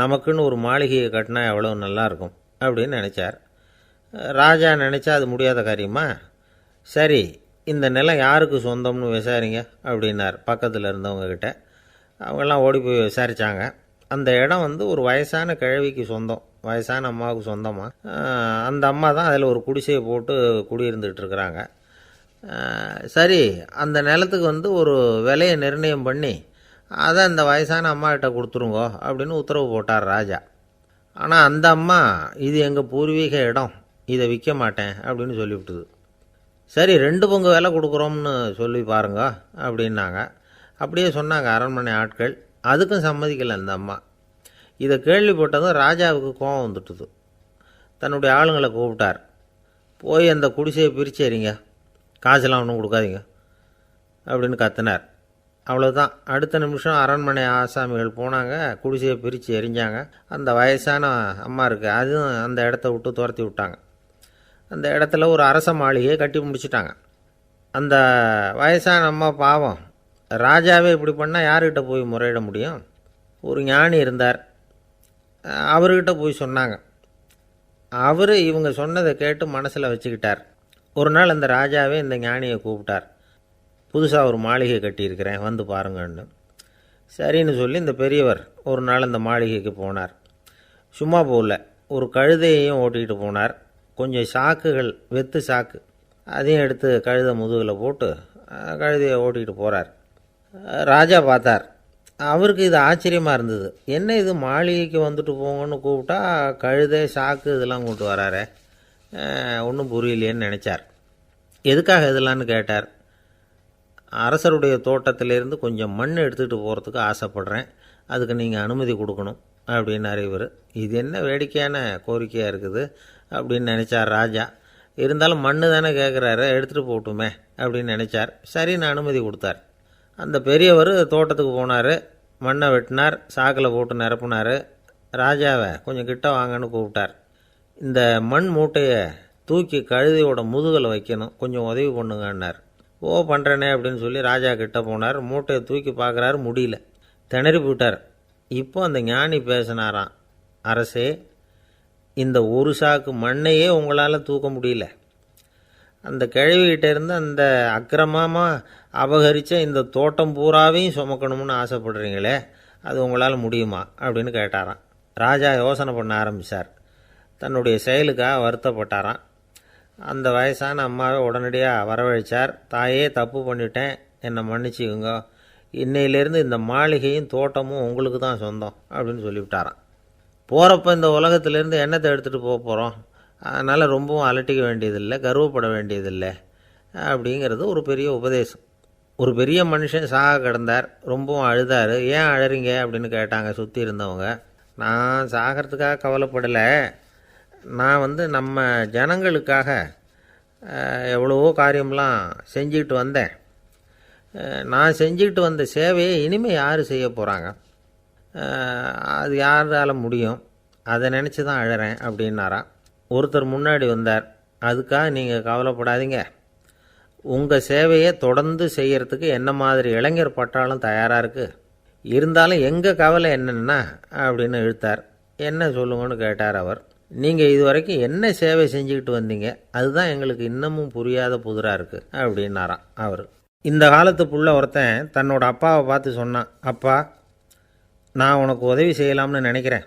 நமக்குன்னு ஒரு மாளிகையை கட்டினா எவ்வளோ நல்லாயிருக்கும் அப்படின்னு நினச்சார். ராஜா நினச்சா அது முடியாத காரியமா? சரி, இந்த நிலம் யாருக்கு சொந்தம்னு விசாரிங்க அப்படின்னார் பக்கத்தில் இருந்தவங்கக்கிட்ட. அவங்கெல்லாம் ஓடி போய் விசாரித்தாங்க. அந்த இடம் ஒரு வயசான கிழவிக்கு சொந்தம், வயசான அம்மாவுக்கு சொந்தமாக. அந்த அம்மா தான் அதில் ஒரு குடிசையை போட்டு குடியிருந்துகிட்டு இருக்கிறாங்க. சரி, அந்த நிலத்துக்கு ஒரு விலையை நிர்ணயம் பண்ணி அதை அந்த வயசான அம்மாக்கிட்ட கொடுத்துருங்கோ அப்படின்னு உத்தரவு போட்டார் ராஜா. ஆனால் அந்த அம்மா, இது எங்கள் பூர்வீக இடம், இதை விற்க மாட்டேன் அப்படின்னு சொல்லிவிட்டுது. சரி, 2 பங்கு விலை கொடுக்குறோம்னு சொல்லி பாருங்க அப்படின்னாங்க. அப்படியே சொன்னாங்க அரண்மனை ஆட்கள். அதுக்கும் சம்மதிக்கலை அந்த அம்மா. இதை கேள்விப்பட்டதும் ராஜாவுக்கு கோபம் வந்துட்டுது. தன்னுடைய ஆளுங்களை கூப்பிட்டார். போய் அந்த குடிசையை பிரித்து எறிங்க, காசெல்லாம் ஒன்றும் கொடுக்காதீங்க அப்படின்னு கத்தினார். அவ்வளோதான். அடுத்த நிமிஷம் அரண்மனை ஆசாமிகள் போனாங்க, குடிசையை பிரித்து எரிஞ்சாங்க. அந்த வயசான அம்மா இருக்குது, அதுவும் அந்த இடத்த விட்டு துரத்தி விட்டாங்க. அந்த இடத்துல ஒரு அரச மாளிகையை கட்டி முடிச்சிட்டாங்க. அந்த வயசான அம்மா பாவம், ராஜாவே இப்படி பண்ணால் யார்கிட்ட போய் முறையிட முடியும்? ஒரு ஞானி இருந்தார், அவர்கிட்ட போய் சொன்னாங்க. அவர் இவங்க சொன்னதை கேட்டு மனசில் வச்சுக்கிட்டார். ஒரு நாள் அந்த ராஜாவே இந்த ஞானியை கூப்பிட்டார். புதுசாக ஒரு மாளிகை கட்டியிருக்கிறேன், வந்து பாருங்கன்னு. சரின்னு சொல்லி இந்த பெரியவர் ஒரு நாள் அந்த மாளிகைக்கு போனார். சும்மா போகல, ஒரு கழுதையையும் ஓட்டிகிட்டு போனார். கொஞ்சம் சாக்குகள், வெத்து சாக்கு, அதையும் எடுத்து கழுதை முதுகில் போட்டு கழுதையை ஓட்டிகிட்டு போகிறார். ராஜா பார்த்தார். அவருக்கு இது ஆச்சரியமாக இருந்தது. என்ன இது, மாளிகைக்கு வந்துட்டு போங்கன்னு கூப்பிட்டா கழுதை சாக்கு இதெல்லாம் கூப்பிட்டு வராரே, ஒன்றும் புரியலையேன்னு நினச்சார். எதுக்காக இதெல்லாம்னு கேட்டார். அரசருடைய தோட்டத்திலேருந்து கொஞ்சம் மண் எடுத்துகிட்டு போகிறதுக்கு ஆசைப்பட்றேன், அதுக்கு நீங்கள் அனுமதி கொடுக்கணும் அப்படின்னாரு இவர். இது என்ன வேடிக்கையான கோரிக்கையாக இருக்குது அப்படின்னு நினச்சார் ராஜா. இருந்தாலும் மண் தானே கேட்குறாரு, எடுத்துகிட்டு போகட்டுமே அப்படின்னு நினச்சார். சரின்னு அனுமதி கொடுத்தார். அந்த பெரியவர் தோட்டத்துக்கு போனார், மண்ணை வெட்டினார், சாக்கில் போட்டு நிரப்புனார். ராஜாவை கொஞ்சம் கிட்ட வாங்கன்னு கூப்பிட்டார். இந்த மண் மூட்டையை தூக்கி கழுதையோட முதுகில் வைக்கணும், கொஞ்சம் உதவி பண்ணுங்கன்னார். ஓ பண்ணுறேனே அப்படின்னு சொல்லி ராஜா கிட்ட போனார். மூட்டையை தூக்கி பார்க்குறாரு, முடியல, திணறி போயிட்டார். இப்போ அந்த ஞானி பேசினாராம். அரசே, இந்த ஒரு சாக்கு மண்ணையே உங்களால் தூக்க முடியல, அந்த கிழவிகிட்ட இருந்து அந்த அக்கிரமமாக அபகரித்த இந்த தோட்டம் பூராவையும் சுமக்கணும்னு ஆசைப்படுறீங்களே, அது உங்களால் முடியுமா அப்படின்னு கேட்டாராம். ராஜா யோசனை பண்ண ஆரம்பித்தார். தன்னுடைய செயலுக்காக வருத்தப்பட்டாராம். அந்த வயசான அம்மாவை உடனடியாக வரவழைச்சார். தாயே, தப்பு பண்ணிட்டேன், என்னை மன்னிச்சுக்குங்க, இன்னையிலேருந்து இந்த மாளிகையும் தோட்டமும் உங்களுக்கு தான் சொந்தம் அப்படின்னு சொல்லிவிட்டாராம். போகிறப்ப இந்த உலகத்திலேருந்து எண்ணத்தை எடுத்துகிட்டு போக போகிறோம், அதனால் ரொம்பவும் அலட்டிக்க வேண்டியதில்லை, கர்வப்பட வேண்டியதில்லை அப்படிங்கிறது ஒரு பெரிய உபதேசம். ஒரு பெரிய மனுஷன் சாக கிடந்தார், ரொம்பவும் அழுதார். ஏன் அழறீங்க அப்படின்னு கேட்டாங்க சுற்றி இருந்தவங்க. நான் சாகிறதுக்காக கவலைப்படலை, நான் நம்ம ஜனங்களுக்காக எவ்வளவோ காரியம்லாம் செஞ்சுக்கிட்டு வந்தேன். நான் செஞ்சுக்கிட்டு வந்த சேவையை இனிமேல் யார் செய்ய போகிறாங்க, அது யாரால் முடியும், அதை நினச்சி தான் அழறேன் அப்படின்னாராம். ஒருத்தர் முன்னாடி வந்தார். அதுக்காக நீங்கள் கவலைப்படாதீங்க, உங்கள் சேவையை தொடர்ந்து செய்கிறதுக்கு என்ன மாதிரி இளைஞர் பட்டாலும் தயாராக இருக்குது, இருந்தாலும் எங்கள் கவலை என்னென்னா அப்படின்னு இழுத்தார். என்ன சொல்லுங்கன்னு கேட்டார் அவர். நீங்கள் இது வரைக்கும் என்ன சேவை செஞ்சுக்கிட்டு வந்தீங்க, அதுதான் எங்களுக்கு இன்னமும் புரியாத புதிராக இருக்குது அப்படின்னாராம் அவர். இந்த காலத்து புள்ள ஒருத்தன் தன்னோட அப்பாவை பார்த்து சொன்னான், அப்பா, நான் உனக்கு உதவி செய்யலாம்னு நினைக்கிறேன்,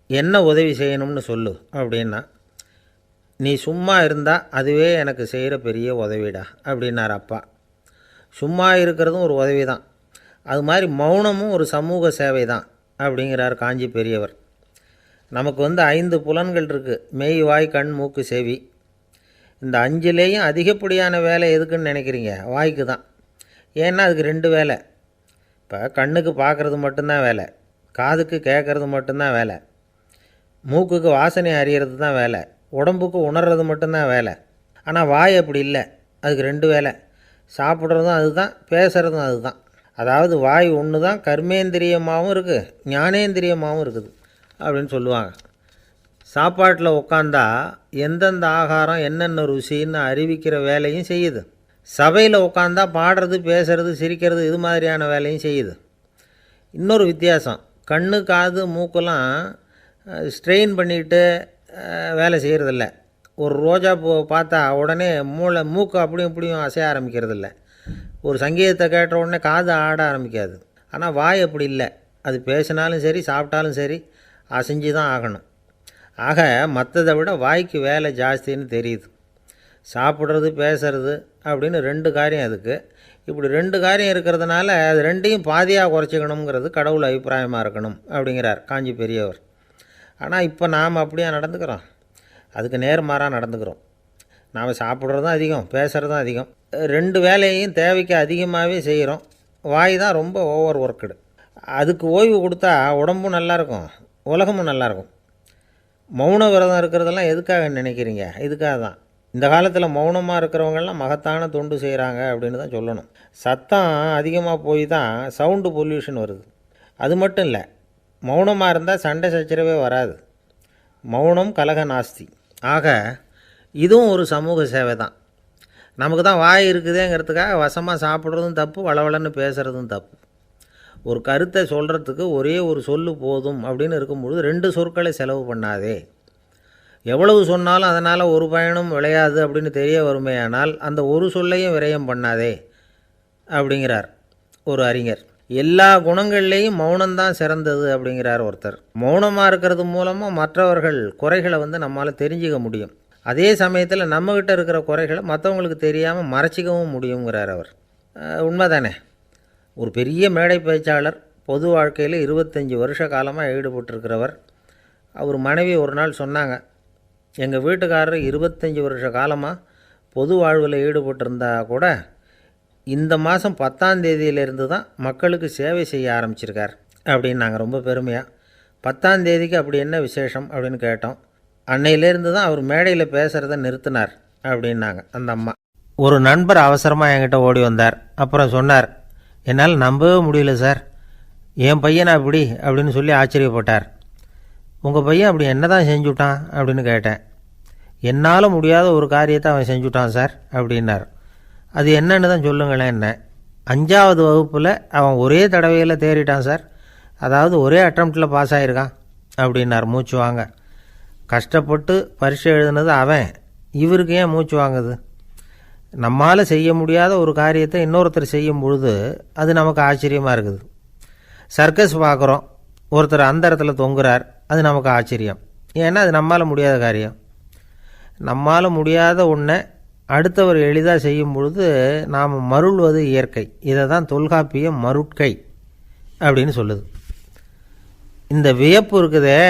என்ன உதவி செய்யணும்னு சொல்லு அப்படின்னா. நீ சும்மா இருந்தால் அதுவே எனக்கு செய்கிற பெரிய உதவிடா அப்படின்னார் அப்பா. சும்மா இருக்கிறதும் ஒரு உதவி தான், அது மாதிரி மௌனமும் ஒரு சமூக சேவை தான் அப்படிங்கிறார் காஞ்சி பெரியவர். நமக்கு 5 புலன்கள் இருக்குது, மெய், வாய், கண், மூக்கு, செவி. இந்த 5லேயும் அதிகப்படியான வேலை எதுக்குன்னு நினைக்கிறீங்க? வாய்க்கு தான். ஏன்னா அதுக்கு 2 வேலை. இப்போ கண்ணுக்கு பார்க்குறது மட்டும்தான் வேலை, காதுக்கு கேட்குறது மட்டும்தான் வேலை, மூக்குக்கு வாசனை அறியறது தான் வேலை, உடம்புக்கு உணர்றது மட்டும்தான் வேலை. ஆனால் வாய் அப்படி இல்லை, அதுக்கு 2 வேலை, சாப்பிட்றதும் அதுதான், பேசுகிறதும் அதுதான். அதாவது வாய் ஒன்று தான் கர்மேந்திரியமாகவும் இருக்குது, ஞானேந்திரியமாகவும் இருக்குது அப்படின்னு சொல்லுவாங்க. சாப்பாட்டில் உட்காந்தா எந்தெந்த ஆகாரம் என்னென்ன ருசின்னு அறிவிக்கிற வேலையும் செய்யுது. சபையில் உட்காந்தா பாடுறது, பேசுறது, சிரிக்கிறது, இது மாதிரியான வேலையும் செய்யுது. இன்னொரு வித்தியாசம், கண்ணு, காது, மூக்கெல்லாம் ஸ்ட்ரெயின் பண்ணிக்கிட்டு வேலை செய்கிறதில்ல. ஒரு ரோஜா பூ பார்த்தா உடனே மூக்கு அப்படியும் இப்படியும் அசைய ஆரம்பிக்கிறதில்ல. ஒரு சங்கீதத்தை கேட்ட உடனே காது ஆட ஆரம்பிக்காது. ஆனால் வாய் அப்படி இல்லை, அது பேசினாலும் சரி சாப்பிட்டாலும் சரி அசைஞ்சு தான் ஆகணும். ஆக மற்றதை விட வாய்க்கு வேலை ஜாஸ்தின்னு தெரியுது. சாப்பிட்றது, பேசுறது அப்படின்னு 2 காரியம் அதுக்கு. இப்படி 2 காரியம் இருக்கிறதுனால அது 2ஐயும் பாதியாக குறைச்சிக்கணுங்கிறது கடவுள் அபிப்பிராயமாக இருக்கணும் அப்படிங்கிறார் காஞ்சி பெரியவர். ஆனால் இப்போ நாம் அப்படியே நடந்துக்கிறோம், அதுக்கு நேர்மாறாக நடந்துக்கிறோம். நாம் சாப்பிட்றதும் அதிகம், பேசுகிறதும் அதிகம், 2 வேலையையும் தேவைக்கு அதிகமாகவே செய்கிறோம். வாய் தான் ரொம்ப ஓவர் ஒர்க்குடு. அதுக்கு ஓய்வு கொடுத்தா உடம்பும் நல்லாயிருக்கும், உலகமும் நல்லாயிருக்கும். மௌன விரதம் இருக்கிறதெல்லாம் எதுக்காக நினைக்கிறீங்க? இதுக்காக தான். இந்த காலத்தில் மௌனமாக இருக்கிறவங்கெல்லாம் மகத்தான தொண்டு செய்கிறாங்க அப்படின்னு தான் சொல்லணும். சத்தம் அதிகமாக போய் தான் சவுண்டு பொல்யூஷன் வருது. அது மட்டும் இல்லை, மௌனமாக இருந்தால் சண்டை சச்சரவே வராது. மௌனம் கலக நாஸ்தி. ஆக இதுவும் ஒரு சமூக சேவை தான். நமக்கு தான் வாய் இருக்குதேங்கிறதுக்காக வசமாக சாப்பிட்றதும் தப்பு, வளவளன்னு பேசுகிறதும் தப்பு. ஒரு கருத்தை சொல்கிறதுக்கு ஒரே ஒரு சொல்லு போதும் அப்படின்னு இருக்கும்பொழுது 2 சொற்களை செலவு பண்ணாதே. எவ்வளவு சொன்னாலும் அதனால் ஒரு பயனும் விளையாது அப்படின்னு தெரிய வருமேயானால் அந்த ஒரு சொல்லையும் விரயம் பண்ணாதே அப்படிங்கிறார் ஒரு அறிஞர். எல்லா குணங்கள்லேயும் மௌனம்தான் சிறந்தது அப்படிங்கிறார் ஒருத்தர். மௌனமாக இருக்கிறது மூலமாக மற்றவர்கள் குறைகளை நம்மால் தெரிஞ்சிக்க முடியும். அதே சமயத்தில் நம்மக்கிட்ட இருக்கிற குறைகளை மற்றவங்களுக்கு தெரியாமல் மறைச்சிக்கவும் முடியுங்கிறார் அவர். உண்மைதானே? ஒரு பெரிய மேடை பேச்சாளர், பொது வாழ்க்கையில் 25 வருஷ காலமாக ஈடுபட்டிருக்கிறவர். அவர் மனைவி ஒரு நாள் சொன்னாங்க, எங்கள் வீட்டுக்காரர் 25 வருஷ காலமாக பொது வாழ்வில் ஈடுபட்டிருந்தா கூட இந்த மாதம் 10ஆம் தேதியிலேருந்து தான் மக்களுக்கு சேவை செய்ய ஆரம்பிச்சிருக்கார் அப்படின்னு நாங்கள் ரொம்ப பெருமையாக. 10ஆம் தேதிக்கு அப்படி என்ன விசேஷம் அப்படின்னு கேட்டோம். அன்னையிலேருந்து தான் அவர் மேடையில் பேசுகிறத நிறுத்தினார் அப்படின்னாங்க அந்த அம்மா. ஒரு நண்பர் அவசரமாக என்கிட்ட ஓடி வந்தார். அப்புறம் சொன்னார், என்னால் நம்பவே முடியல சார், என் பையனை அப்படி அப்படின்னு சொல்லி ஆச்சரியப்பட்டார். உங்கள் பையன் அப்படி என்ன தான் செஞ்சுட்டான் அப்படின்னு கேட்டேன். என்னால் முடியாத ஒரு காரியத்தை அவன் செஞ்சுட்டான் சார் அப்படின்னார். அது என்னன்னு தான் சொல்லுங்களேன். என்ன 5ஆவது வகுப்பில் அவன் ஒரே தடவையில் தேறிட்டான் சார், அதாவது ஒரே அட்டம்ப்டில் பாஸ் ஆகிருக்கான் அப்படின்னார் மூச்சு வாங்க. கஷ்டப்பட்டு பரீட்சை எழுதுனது அவன், இவருக்கு ஏன் மூச்சு வாங்குது? நம்மால் செய்ய முடியாத ஒரு காரியத்தை இன்னொருத்தர் செய்யும் பொழுது அது நமக்கு ஆச்சரியமாக இருக்குது. சர்க்கஸ் பார்க்குறோம், ஒருத்தர் அந்த இடத்துல தொங்குறார், அது நமக்கு ஆச்சரியம். ஏன்னா அது நம்மால் முடியாத காரியம். நம்மால் முடியாத ஒன்றை அடுத்தவர் எளிதாக செய்யும் பொழுது நாம் மருள்வது இயற்கை. இதை தான் தொல்காப்பியம் மருட்கை அப்படின்னு சொல்லுது. இந்த வியப்பு இருக்குதே,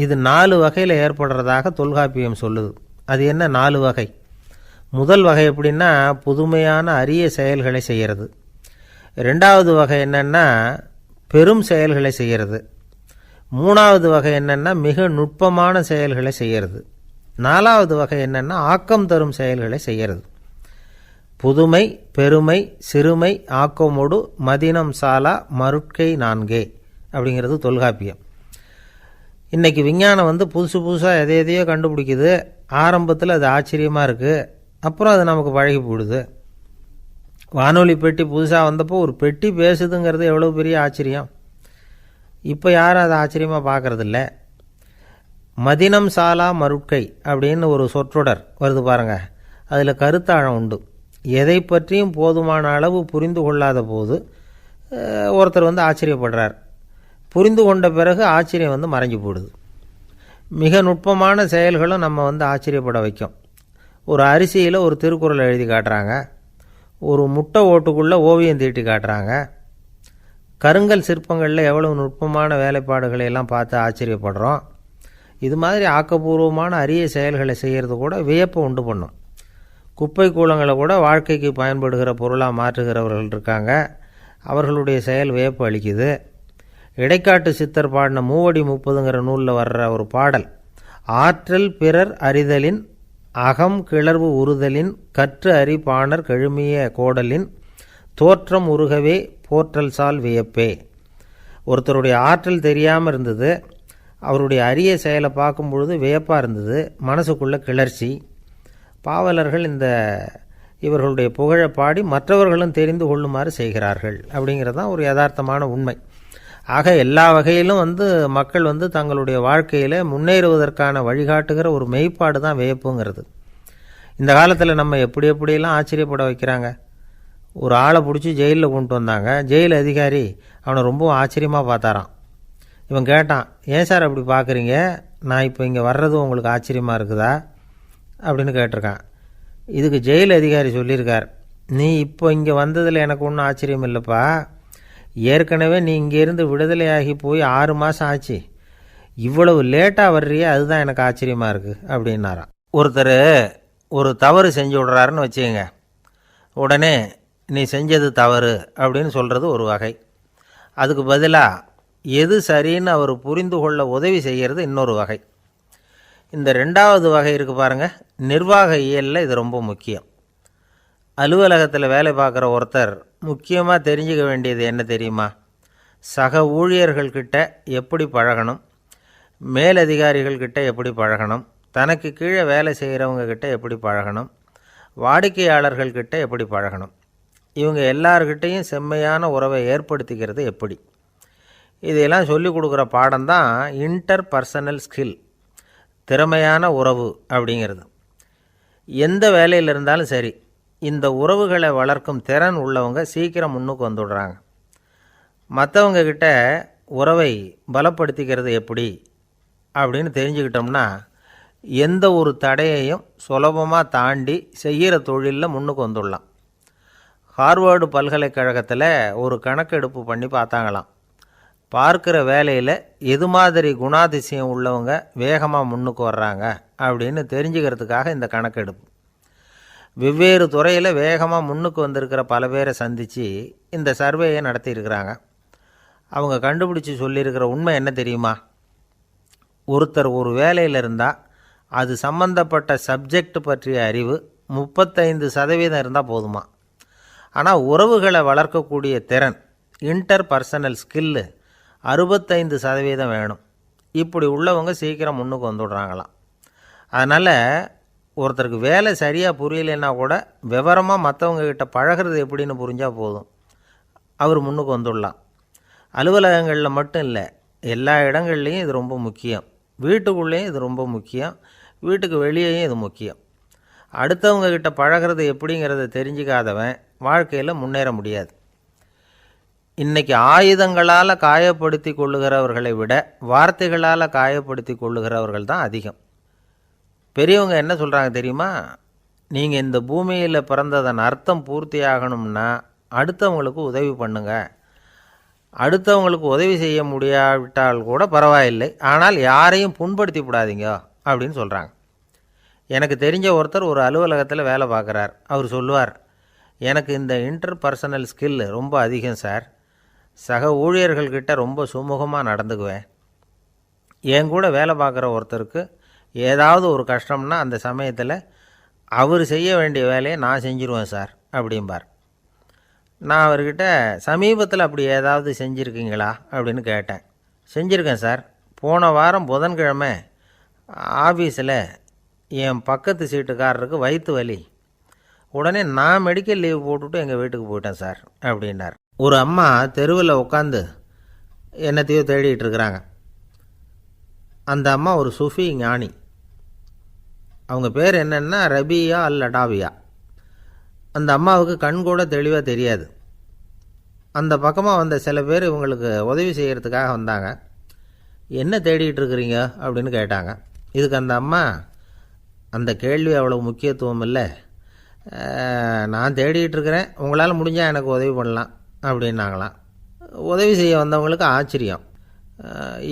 இது 4 வகையில் ஏற்படுறதாக தொல்காப்பியம் சொல்லுது. அது என்ன 4 வகை? முதல் வகை எப்படின்னா புதுமையான அரிய செயல்களை செய்கிறது. 2வது வகை என்னென்னா பெரும் செயல்களை செய்கிறது. 3வது வகை என்னென்னா மிக நுட்பமான செயல்களை செய்கிறது. 4வது வகை என்னென்னா ஆக்கம் தரும் செயல்களை செய்கிறது. புதுமை, பெருமை, சிறுமை, ஆக்கமோடு மதினம் சாலா மருட்கை 4 அப்படிங்கிறது தொல்காப்பியம். இன்றைக்கி விஞ்ஞானம் புதுசு புதுசாக எதையோ கண்டுபிடிக்குது. ஆரம்பத்தில் அது ஆச்சரியமாக இருக்குது, அப்புறம் அது நமக்கு பழகி போடுது. வானொலி பெட்டி புதுசாக வந்தப்போ ஒரு பெட்டி பேசுதுங்கிறது எவ்வளோ பெரிய ஆச்சரியம். இப்போ யாரும் அதை ஆச்சரியமாக பார்க்குறதில்ல. மதினம் சாலா மருட்கை அப்படின்னு ஒரு சொற்றொடர் வருது பாருங்க, அதில் கருத்தாழம் உண்டு. எதை பற்றியும் போதுமான அளவு புரிந்து கொள்ளாத போது ஒருத்தர் ஆச்சரியப்படுறார். புரிந்து கொண்ட பிறகு ஆச்சரியம் மறைஞ்சு போடுது. மிக நுட்பமான செயல்களும் நம்ம ஆச்சரியப்பட வைக்கும். ஒரு அரிசியில் ஒரு திருக்குறள் எழுதி காட்டுறாங்க, ஒரு முட்டை ஓட்டுக்குள்ளே ஓவியம் தீட்டி காட்டுறாங்க. கருங்கல் சிற்பங்களில் எவ்வளவு நுட்பமான வேலைப்பாடுகளை எல்லாம் பார்த்து ஆச்சரியப்படுறோம். இது மாதிரி ஆக்கப்பூர்வமான அரிய செயல்களை செய்கிறது கூட வியப்பை உண்டு பண்ணும். குப்பை கூலங்களை கூட வாழ்க்கைக்கு பயன்படுகிற பொருளாக மாற்றுகிறவர்கள் இருக்காங்க. அவர்களுடைய செயல் வியப்பு அளிக்குது. இடைக்காட்டு சித்தர் பாடின 30 நூலில் வர்ற ஒரு பாடல், ஆற்றல் பிறர் அறிதலின் அகம் கிளர்வு உறுதலின் கற்று அறி பாணர் கழுமிய கோடலின் தோற்றம் உருகவே போற்றல் சால் வியப்பே. ஒருத்தருடைய ஆற்றல் தெரியாமல் இருந்தது, அவருடைய அரிய செயலை பார்க்கும் பொழுது வியப்பாக இருந்தது, மனசுக்குள்ளே கிளர்ச்சி. பாவலர்கள் இவர்களுடைய புகழை பாடி மற்றவர்களும் தெரிந்து கொள்ளுமாறு செய்கிறார்கள் அப்படிங்கிறது தான் ஒரு யதார்த்தமான உண்மை. ஆக எல்லா வகையிலும் மக்கள் தங்களுடைய வாழ்க்கையில் முன்னேறுவதற்கான வழிகாட்டுகிற ஒரு மெய்ப்பாடு தான் வியப்புங்கிறது. இந்த காலத்தில் நம்ம எப்படியெல்லாம் ஆச்சரியப்பட வைக்கிறாங்க. ஒரு ஆளை பிடிச்சி ஜெயிலில் கொண்டு வந்தாங்க. ஜெயில் அதிகாரி அவனை ரொம்ப ஆச்சரியமாக பார்த்தாரான். இவன் கேட்டான், ஏன் சார் அப்படி பார்க்குறீங்க, நான் இப்போ இங்கே வர்றது உங்களுக்கு ஆச்சரியமாக இருக்குதா அப்படின்னு கேட்டிருக்கான். இதுக்கு ஜெயில் அதிகாரி சொல்லியிருக்கார், நீ இப்போ இங்கே வந்ததில் எனக்கு ஒன்றும் ஆச்சரியம் இல்லைப்பா, ஏற்கனவே நீ இங்கேருந்து விடுதலையாகி போய் 6 மாதம் ஆச்சு, இவ்வளவு லேட்டாக வர்றியே அதுதான் எனக்கு ஆச்சரியமாக இருக்குது அப்படின்னாராம். ஒருத்தர் ஒரு தவறு செஞ்சு விட்றாருன்னு வச்சுக்கோங்க, உடனே நீ செஞ்சது தவறு அப்படின்னு சொல்கிறது ஒரு வகை. அதுக்கு பதிலாக எது சரின்னு அவர் புரிந்து கொள்ள உதவி செய்கிறது இன்னொரு வகை. இந்த 2வது வகை இருக்குது பாருங்கள், நிர்வாக இயலில் இது ரொம்ப முக்கியம். அலுவலகத்தில் வேலை பார்க்குற ஒருத்தர் முக்கியமாக தெரிஞ்சுக்க வேண்டியது என்ன தெரியுமா? சக ஊழியர்கள்கிட்ட எப்படி பழகணும், மேலதிகாரிகள்கிட்ட எப்படி பழகணும், தனக்கு கீழே வேலை செய்கிறவங்கக்கிட்ட எப்படி பழகணும், வாடிக்கையாளர்கள்கிட்ட எப்படி பழகணும், இவங்க எல்லார்கிட்டையும் செம்மையான உறவை ஏற்படுத்திக்கிறது எப்படி. இதையெல்லாம் சொல்லிக் கொடுக்குற பாடம் தான் இன்டர் பர்சனல் ஸ்கில், திறமையான உறவு அப்படிங்கிறது. எந்த வேலையில் இருந்தாலும் சரி, இந்த உறவுகளை வளர்க்கும் திறன் உள்ளவங்க சீக்கிரம் முன்னுக்கு வந்துடுறாங்க. மற்றவங்க கிட்ட உறவை பலப்படுத்திக்கிறது எப்படி அப்படின்னு தெரிஞ்சுக்கிட்டோம்னா எந்த ஒரு தடையையும் சுலபமாக தாண்டி செய்கிற தொழிலில் முன்னுக்கு வந்துடலாம். ஹார்வர்டு பல்கலைக்கழகத்தில் ஒரு கணக்கெடுப்பு பண்ணி பார்த்தாங்களாம். பார்க்குற வேலையில் எது மாதிரி குணாதிசயம் உள்ளவங்க வேகமாக முன்னுக்கு வர்றாங்க அப்படின்னு தெரிஞ்சுக்கிறதுக்காக இந்த கணக்கெடுப்பு. வெவ்வேறு துறையில் வேகமாக முன்னுக்கு வந்திருக்கிற பல பேரை சந்தித்து இந்த சர்வேயை நடத்தியிருக்கிறாங்க. அவங்க கண்டுபிடிச்சி சொல்லியிருக்கிற உண்மை என்ன தெரியுமா? ஒருத்தர் ஒரு வேலையில் இருந்தால் அது சம்பந்தப்பட்ட சப்ஜெக்ட் பற்றிய அறிவு 35% இருந்தால் போதுமா. ஆனால் உறவுகளை வளர்க்கக்கூடிய திறன், இன்டர் பர்சனல் ஸ்கில்லு 65% வேணும். இப்படி உள்ளவங்க சீக்கிரம் முன்னுக்கு வந்துடுறாங்களாம். அதனால் ஒருத்தருக்கு வேலை சரியாக புரியலைன்னா கூட விவரமாக மற்றவங்கக்கிட்ட பழகிறது எப்படின்னு புரிஞ்சால் போதும், அவர் முன்னுக்கு வந்துடலாம். அலுவலகங்களில் மட்டும் இல்லை, எல்லா இடங்கள்லேயும் இது ரொம்ப முக்கியம். வீட்டுக்குள்ளேயும் இது ரொம்ப முக்கியம், வீட்டுக்கு வெளியேயும் இது முக்கியம். அடுத்தவங்கக்கிட்ட பழகிறது எப்படிங்கிறத தெரிஞ்சிக்காதவன் வாழ்க்கையில் முன்னேற முடியாது. இன்றைக்கி ஆயுதங்களால் காயப்படுத்தி கொள்ளுகிறவர்களை விட வார்த்தைகளால் காயப்படுத்தி கொள்ளுகிறவர்கள் தான் அதிகம். பெரியவங்க என்ன சொல்கிறாங்க தெரியுமா? நீங்கள் இந்த பூமியில் பிறந்ததன் அர்த்தம் பூர்த்தியாகணும்னா அடுத்தவங்களுக்கு உதவி பண்ணுங்க. அடுத்தவங்களுக்கு உதவி செய்ய முடியாவிட்டால் கூட பரவாயில்லை, ஆனால் யாரையும் புண்படுத்தி விடாதீங்க அப்படின்னு சொல்கிறாங்க. எனக்கு தெரிஞ்ச ஒருத்தர் ஒரு அலுவலகத்தில் வேலை பார்க்குறார். அவர் சொல்லுவார், எனக்கு இந்த இன்டர் பர்சனல் ஸ்கில் ரொம்ப அதிகம் சார். சக ஊழியர்கள்கிட்ட ரொம்ப சுமூகமாக நடந்துக்குவேன். என் கூட வேலை பார்க்குற ஒருத்தருக்கு ஏதாவது ஒரு கஷ்டம்னா அந்த சமயத்தில் அவர் செய்ய வேண்டிய வேலையை நான் செஞ்சுருவேன் சார் அப்படிம்பார். நான் அவர்கிட்ட சமீபத்தில் அப்படி ஏதாவது செஞ்சுருக்கீங்களா அப்படின்னு கேட்டேன். செஞ்சுருக்கேன் சார். போன வாரம் புதன்கிழமை ஆஃபீஸில் என் பக்கத்து சீட்டுக்காரருக்கு வயிற்று வலி. உடனே நான் மெடிக்கல் லீவ் போட்டுவிட்டு எங்கள் வீட்டுக்கு போயிட்டேன் சார் அப்படின்னார். ஒரு அம்மா தெருவில் உட்காந்து என்னத்தையோ தேடிட்டு இருக்கிறாங்க. அந்த அம்மா ஒரு சூஃபி ஞானி. அவங்க பேர் என்னென்னா ரபியா அல் அடாவியா. அந்த அம்மாவுக்கு கண் கூட தெளிவாக தெரியாது. அந்த பக்கமாக வந்த சில பேர் இவங்களுக்கு உதவி செய்கிறதுக்காக வந்தாங்க. என்ன தேடிகிட்டு இருக்கிறீங்க அப்படின்னு கேட்டாங்க. இதுக்கு அந்த அம்மா, அந்த கேள்வி அவ்வளோ முக்கியத்துவம் இல்லை, நான் தேடிகிட்டு இருக்கிறேன், உங்களால் முடிஞ்சால் எனக்கு உதவி பண்ணலாம் அப்படின்னாங்களாம். உதவி செய்ய வந்தவங்களுக்கு ஆச்சரியம்.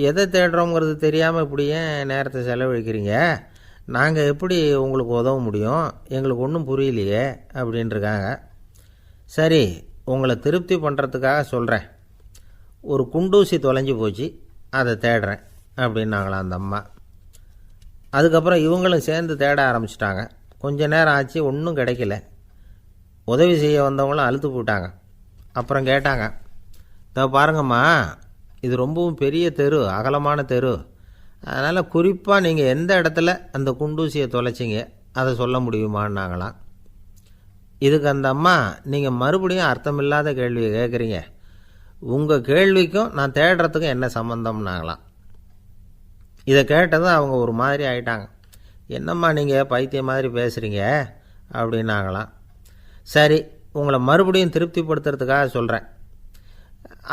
எதை தேடுறோங்கிறது தெரியாமல் இப்படி ஏன் நேரத்தை செலவழிக்கிறீங்க? நாங்கள் எப்படி உங்களுக்கு உதவ முடியும்? எங்களுக்கு ஒன்றும் புரியலையே அப்படின்ட்டுருக்காங்க. சரி, உங்களை திருப்தி பண்ணுறதுக்காக சொல்கிறேன். ஒரு குண்டூசி தொலைஞ்சி போச்சு, அதை தேடுறேன் அப்படின்னாங்களாம் அந்த அம்மா. அதுக்கப்புறம் இவங்களும் சேர்ந்து தேட ஆரம்பிச்சிட்டாங்க. கொஞ்ச நேரம் ஆச்சு, ஒன்றும் கிடைக்கல. உதவி செய்ய வந்தவங்களும் அழுத்து போட்டாங்க. அப்புறம் கேட்டாங்க, இதை பாருங்கம்மா, இது ரொம்பவும் பெரிய தெரு, அகலமான தெரு. அதனால் குறிப்பாக நீங்கள் எந்த இடத்துல அந்த குண்டூசியை தொலைச்சிங்க அதை சொல்ல முடியுமான்னாங்களாம். இதுக்கு அந்த அம்மா, நீங்கள் மறுபடியும் அர்த்தமில்லாத கேள்வியை கேட்குறீங்க, உங்கள் கேள்விக்கும் நான் தேடுறதுக்கும் என்ன சம்மந்தம்னாங்களாம். இதை கேட்டதும் அவங்க ஒரு மாதிரி ஆகிட்டாங்க. என்னம்மா நீங்கள் பைத்தியம் மாதிரி பேசுகிறீங்க அப்படின்னாங்களாம். சரி, உங்களை மறுபடியும் திருப்திப்படுத்துறதுக்காக சொல்கிறேன்.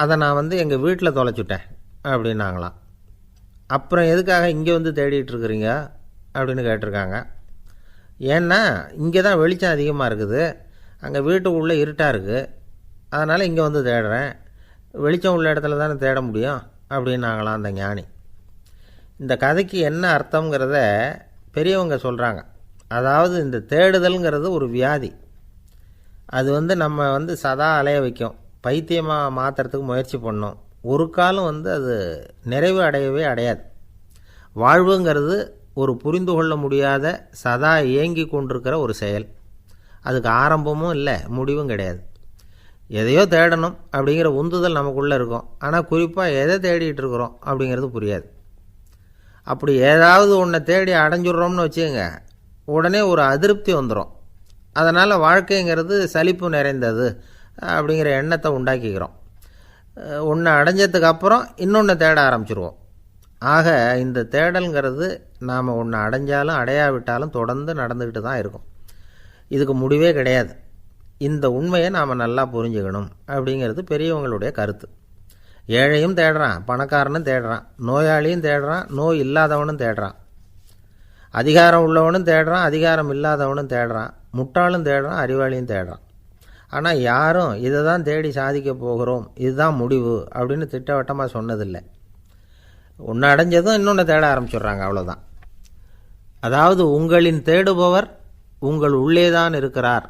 அதை நான் எங்கள் வீட்டில் தொலைச்சுட்டேன் அப்படின்னாங்களாம். அப்புறம் எதுக்காக இங்கே தேடிட்டு இருக்கிறீங்க அப்படின்னு கேட்டிருக்காங்க. ஏன்னா இங்கே தான் வெளிச்சம் அதிகமாக இருக்குது, அங்கே வீட்டுக்குள்ளே இருட்டாக இருக்குது, அதனால் இங்கே தேடுறேன். வெளிச்சம் உள்ள இடத்துல தானே தேட முடியும் அப்படின்னாங்களாம் அந்த ஞானி. இந்த கதைக்கு என்ன அர்த்தங்கிறத பெரியவங்க சொல்கிறாங்க. அதாவது இந்த தேடுதல்ங்கிறது ஒரு வியாதி. அது நம்ம சதா அலைய வைக்கும், பைத்தியமாக மாற்றுறதுக்கு முயற்சி பண்ணோம். ஒரு காலம் அது நிறைவு அடையவே அடையாது. வாழ்வுங்கிறது ஒரு புரிந்து கொள்ள முடியாத சதா இயங்கி கொண்டிருக்கிற ஒரு செயல். அதுக்கு ஆரம்பமும் இல்லை, முடிவும் கிடையாது. எதையோ தேடணும் அப்படிங்கிற உந்துதல் நமக்குள்ளே இருக்கும், ஆனால் குறிப்பாக எதை தேடிட்டு இருக்கிறோம் அப்படிங்கிறது புரியாது. அப்படி ஏதாவது ஒன்றை தேடி அடைஞ்சிட்றோம்னு வச்சுக்கோங்க, உடனே ஒரு அதிருப்தி வந்துடும். அதனால் வாழ்க்கைங்கிறது சலிப்பு நிறைந்தது அப்படிங்கிற எண்ணத்தை உண்டாக்கிக்கிறோம். ஒன்று அடைஞ்சதுக்கு அப்புறம் இன்னொன்று தேட ஆரம்பிச்சிருவோம். ஆக இந்த தேடல்ங்கிறது நாம் ஒன்று அடைஞ்சாலும் அடையாவிட்டாலும் தொடர்ந்து நடந்துக்கிட்டு தான் இருக்கும். இதுக்கு முடிவே கிடையாது. இந்த உண்மையை நாம் நல்லா புரிஞ்சுக்கணும் அப்படிங்கிறது பெரியவங்களுடைய கருத்து. ஏழையும் தேடுறான், பணக்காரனும் தேடுறான், நோயாளியும் தேடுறான், நோய் இல்லாதவனும் தேடுறான், அதிகாரம் உள்ளவனும் தேடுறான், அதிகாரம் இல்லாதவனும் தேடுறான், முட்டாளும் தேடுறான், அறிவாளியும் தேடுறான். ஆனால் யாரும் இதை தான் தேடி சாதிக்க போகிறோம், இதுதான் முடிவு அப்படின்னு திட்டவட்டமாக சொன்னதில்லை. ஒன்று அடைஞ்சதும் இன்னொன்று தேட ஆரம்பிச்சிடுறாங்க, அவ்வளோதான். அதாவது உங்களின் தேடுபவர் உங்கள் உள்ளேதான் இருக்கிறார்,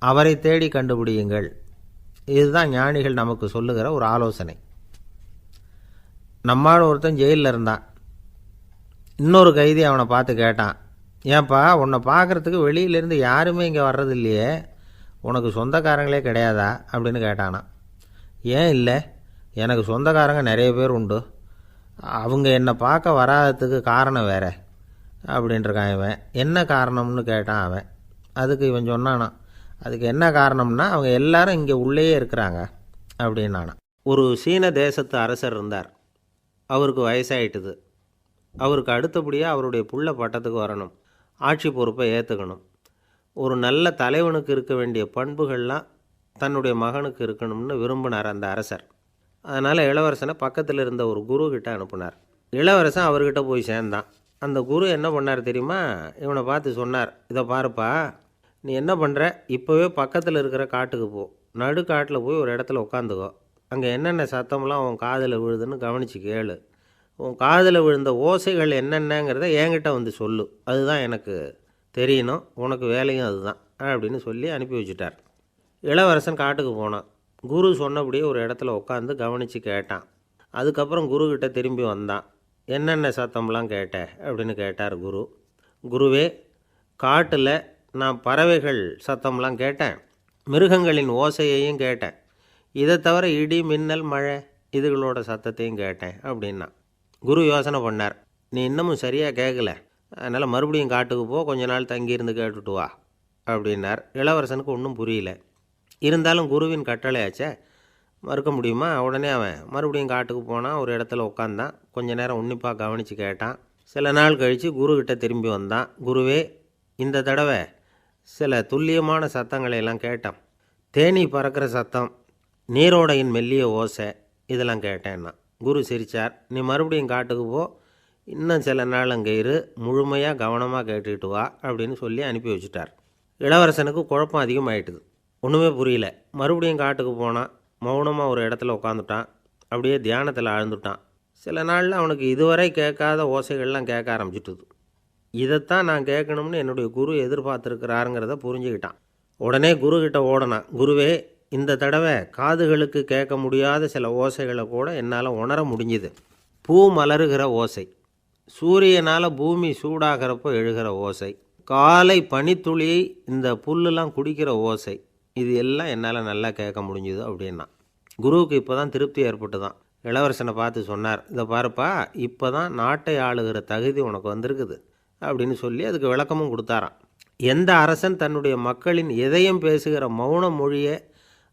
அவரை தேடி கண்டுபிடியுங்கள். இதுதான் ஞானிகள் நமக்கு சொல்லுகிற ஒரு ஆலோசனை. நம்மால் ஒருத்தன் ஜெயிலில் இருந்தான். இன்னொரு கைதி அவனை பார்த்து கேட்டான், ஏன்பா உன்னை பார்க்குறதுக்கு வெளியிலேருந்து யாருமே இங்கே வர்றது இல்லையே, உனக்கு சொந்தக்காரங்களே கிடையாதா அப்படின்னு கேட்டானா. ஏன் இல்லை, எனக்கு சொந்தக்காரங்க நிறைய பேர் உண்டு, அவங்க என்னை பார்க்க வராததுக்கு காரணம் வேற அப்படின்ட்டுருக்கான் இவன். என்ன காரணம்னு கேட்டான் அவன். அதுக்கு இவன் சொன்னானா, அதுக்கு என்ன காரணம்னா அவங்க எல்லாரும் இங்கே உள்ளேயே இருக்கிறாங்க அப்படின்னானா. ஒரு சீன தேசத்து அரசர் இருந்தார். அவருக்கு வயசாயிட்டுது. அவருக்கு அடுத்தபடியாக அவருடைய புள்ள பட்டத்துக்கு வரணும், ஆட்சி பொறுப்பை ஏற்றுக்கணும். ஒரு நல்ல தலைவனுக்கு இருக்க வேண்டிய பண்புகள்லாம் தன்னுடைய மகனுக்கு இருக்கணும்னு விரும்பினார் அந்த அரசர். அதனால் இளவரசனை பக்கத்தில் இருந்த ஒரு குரு கிட்ட அனுப்புனார். இளவரசன் அவர்கிட்ட போய் சேர்ந்தான். அந்த குரு என்ன பண்ணார் தெரியுமா, இவனை பார்த்து சொன்னார், இதை பாருப்பா, நீ என்ன பண்ணுற, இப்போவே பக்கத்தில் இருக்கிற காட்டுக்கு போ, நடுக்காட்டில் போய் ஒரு இடத்துல உட்காந்துக்கோ, அங்கே என்னென்ன சத்தம்லாம் உன் காதில் விழுதுன்னு கவனித்து கேளு, உன் காதில் விழுந்த ஓசைகள் என்னென்னங்கிறத என்கிட்ட வந்து சொல்லு, அதுதான் எனக்கு தெரியணும், உனக்கு வேலையும் அதுதான் அப்படின்னு சொல்லி அனுப்பி வச்சுட்டார். இளவரசன் காட்டுக்கு போனான். குரு சொன்னபடியே ஒரு இடத்துல உட்காந்து கவனித்து கேட்டான். அதுக்கப்புறம் குருக்கிட்ட திரும்பி வந்தான். என்னென்ன சத்தம்லாம் கேட்ட அப்படின்னு கேட்டார் குரு. குருவே, காட்டில் நான் பறவைகள் சத்தம்லாம் கேட்டேன், மிருகங்களின் ஓசையையும் கேட்டேன், இதை தவிர இடி மின்னல் மழை இதுகளோட சத்தத்தையும் கேட்டேன் அப்படின்னா. குரு யோசனை பண்ணார், நீ இன்னமும் சரியாக கேட்கல, அதனால் மறுபடியும் காட்டுக்கு போ, கொஞ்ச நாள் தங்கியிருந்து கேட்டுட்டு வா அப்படின்னார். இளவரசனுக்கு ஒன்றும் புரியல. இருந்தாலும் குருவின் கட்டளையாச்சே, மறுக்க முடியுமா? உடனே அவன் மறுபடியும் காட்டுக்கு போனான். ஒரு இடத்துல உட்காந்தான். கொஞ்ச நேரம் உன்னிப்பாக கவனித்து கேட்டான். சில நாள் கழித்து குருக்கிட்ட திரும்பி வந்தான். குருவே, இந்த தடவை சில துல்லியமான சத்தங்களை எல்லாம் கேட்டான். தேனீ பறக்கிற சத்தம், நீரோடையின் மெல்லிய ஓசை, இதெல்லாம் கேட்டேன்னா. குரு சிரித்தார். நீ மறுபடியும் காட்டுக்கு போ, இன்னும் சில நாள் அங்கே இரு, முழுமையாக கவனமாக கேட்டுக்கிட்டு வா அப்படின்னு சொல்லி அனுப்பி வச்சுட்டார். இளவரசனுக்கு குழப்பம் அதிகமாயிட்டுது. ஒன்றுமே புரியல. மறுபடியும் காட்டுக்கு போனான். மௌனமாக ஒரு இடத்துல உட்காந்துட்டான். அப்படியே தியானத்தில் ஆழ்ந்துட்டான். சில நாளில் அவனுக்கு இதுவரை கேட்காத ஓசைகள்லாம் கேட்க ஆரம்பிச்சிட்டுது. இதைத்தான் நான் கேட்கணும்னு என்னுடைய குரு எதிர்பார்த்துருக்கிறாருங்கிறத புரிஞ்சுக்கிட்டான். உடனே குருக்கிட்ட ஓடனான். குருவே, இந்த தடவை காதுகளுக்கு கேட்க முடியாத சில ஓசைகளை கூட என்னால் உணர முடிஞ்சுது. பூ மலருகிற ஓசை, சூரியனால் பூமி சூடாகிறப்போ எழுகிற ஓசை, காலை பனித்துளியை இந்த புல்லுலாம் குடிக்கிற ஓசை, இது எல்லாம் என்னால் நல்லா கேட்க முடிஞ்சுது அப்படின்னா. குருவுக்கு இப்போ தான் திருப்தி ஏற்பட்டு தான். இளவரசனை பார்த்து சொன்னார், இதை பாருப்பா, இப்போ தான் நாட்டை ஆளுகிற தகுதி உனக்கு வந்திருக்குது அப்படின்னு சொல்லி அதுக்கு விளக்கமும் கொடுத்தாராம். எந்த அரசன் தன்னுடைய மக்களின் இதயம் பேசுகிற மௌன மொழியை,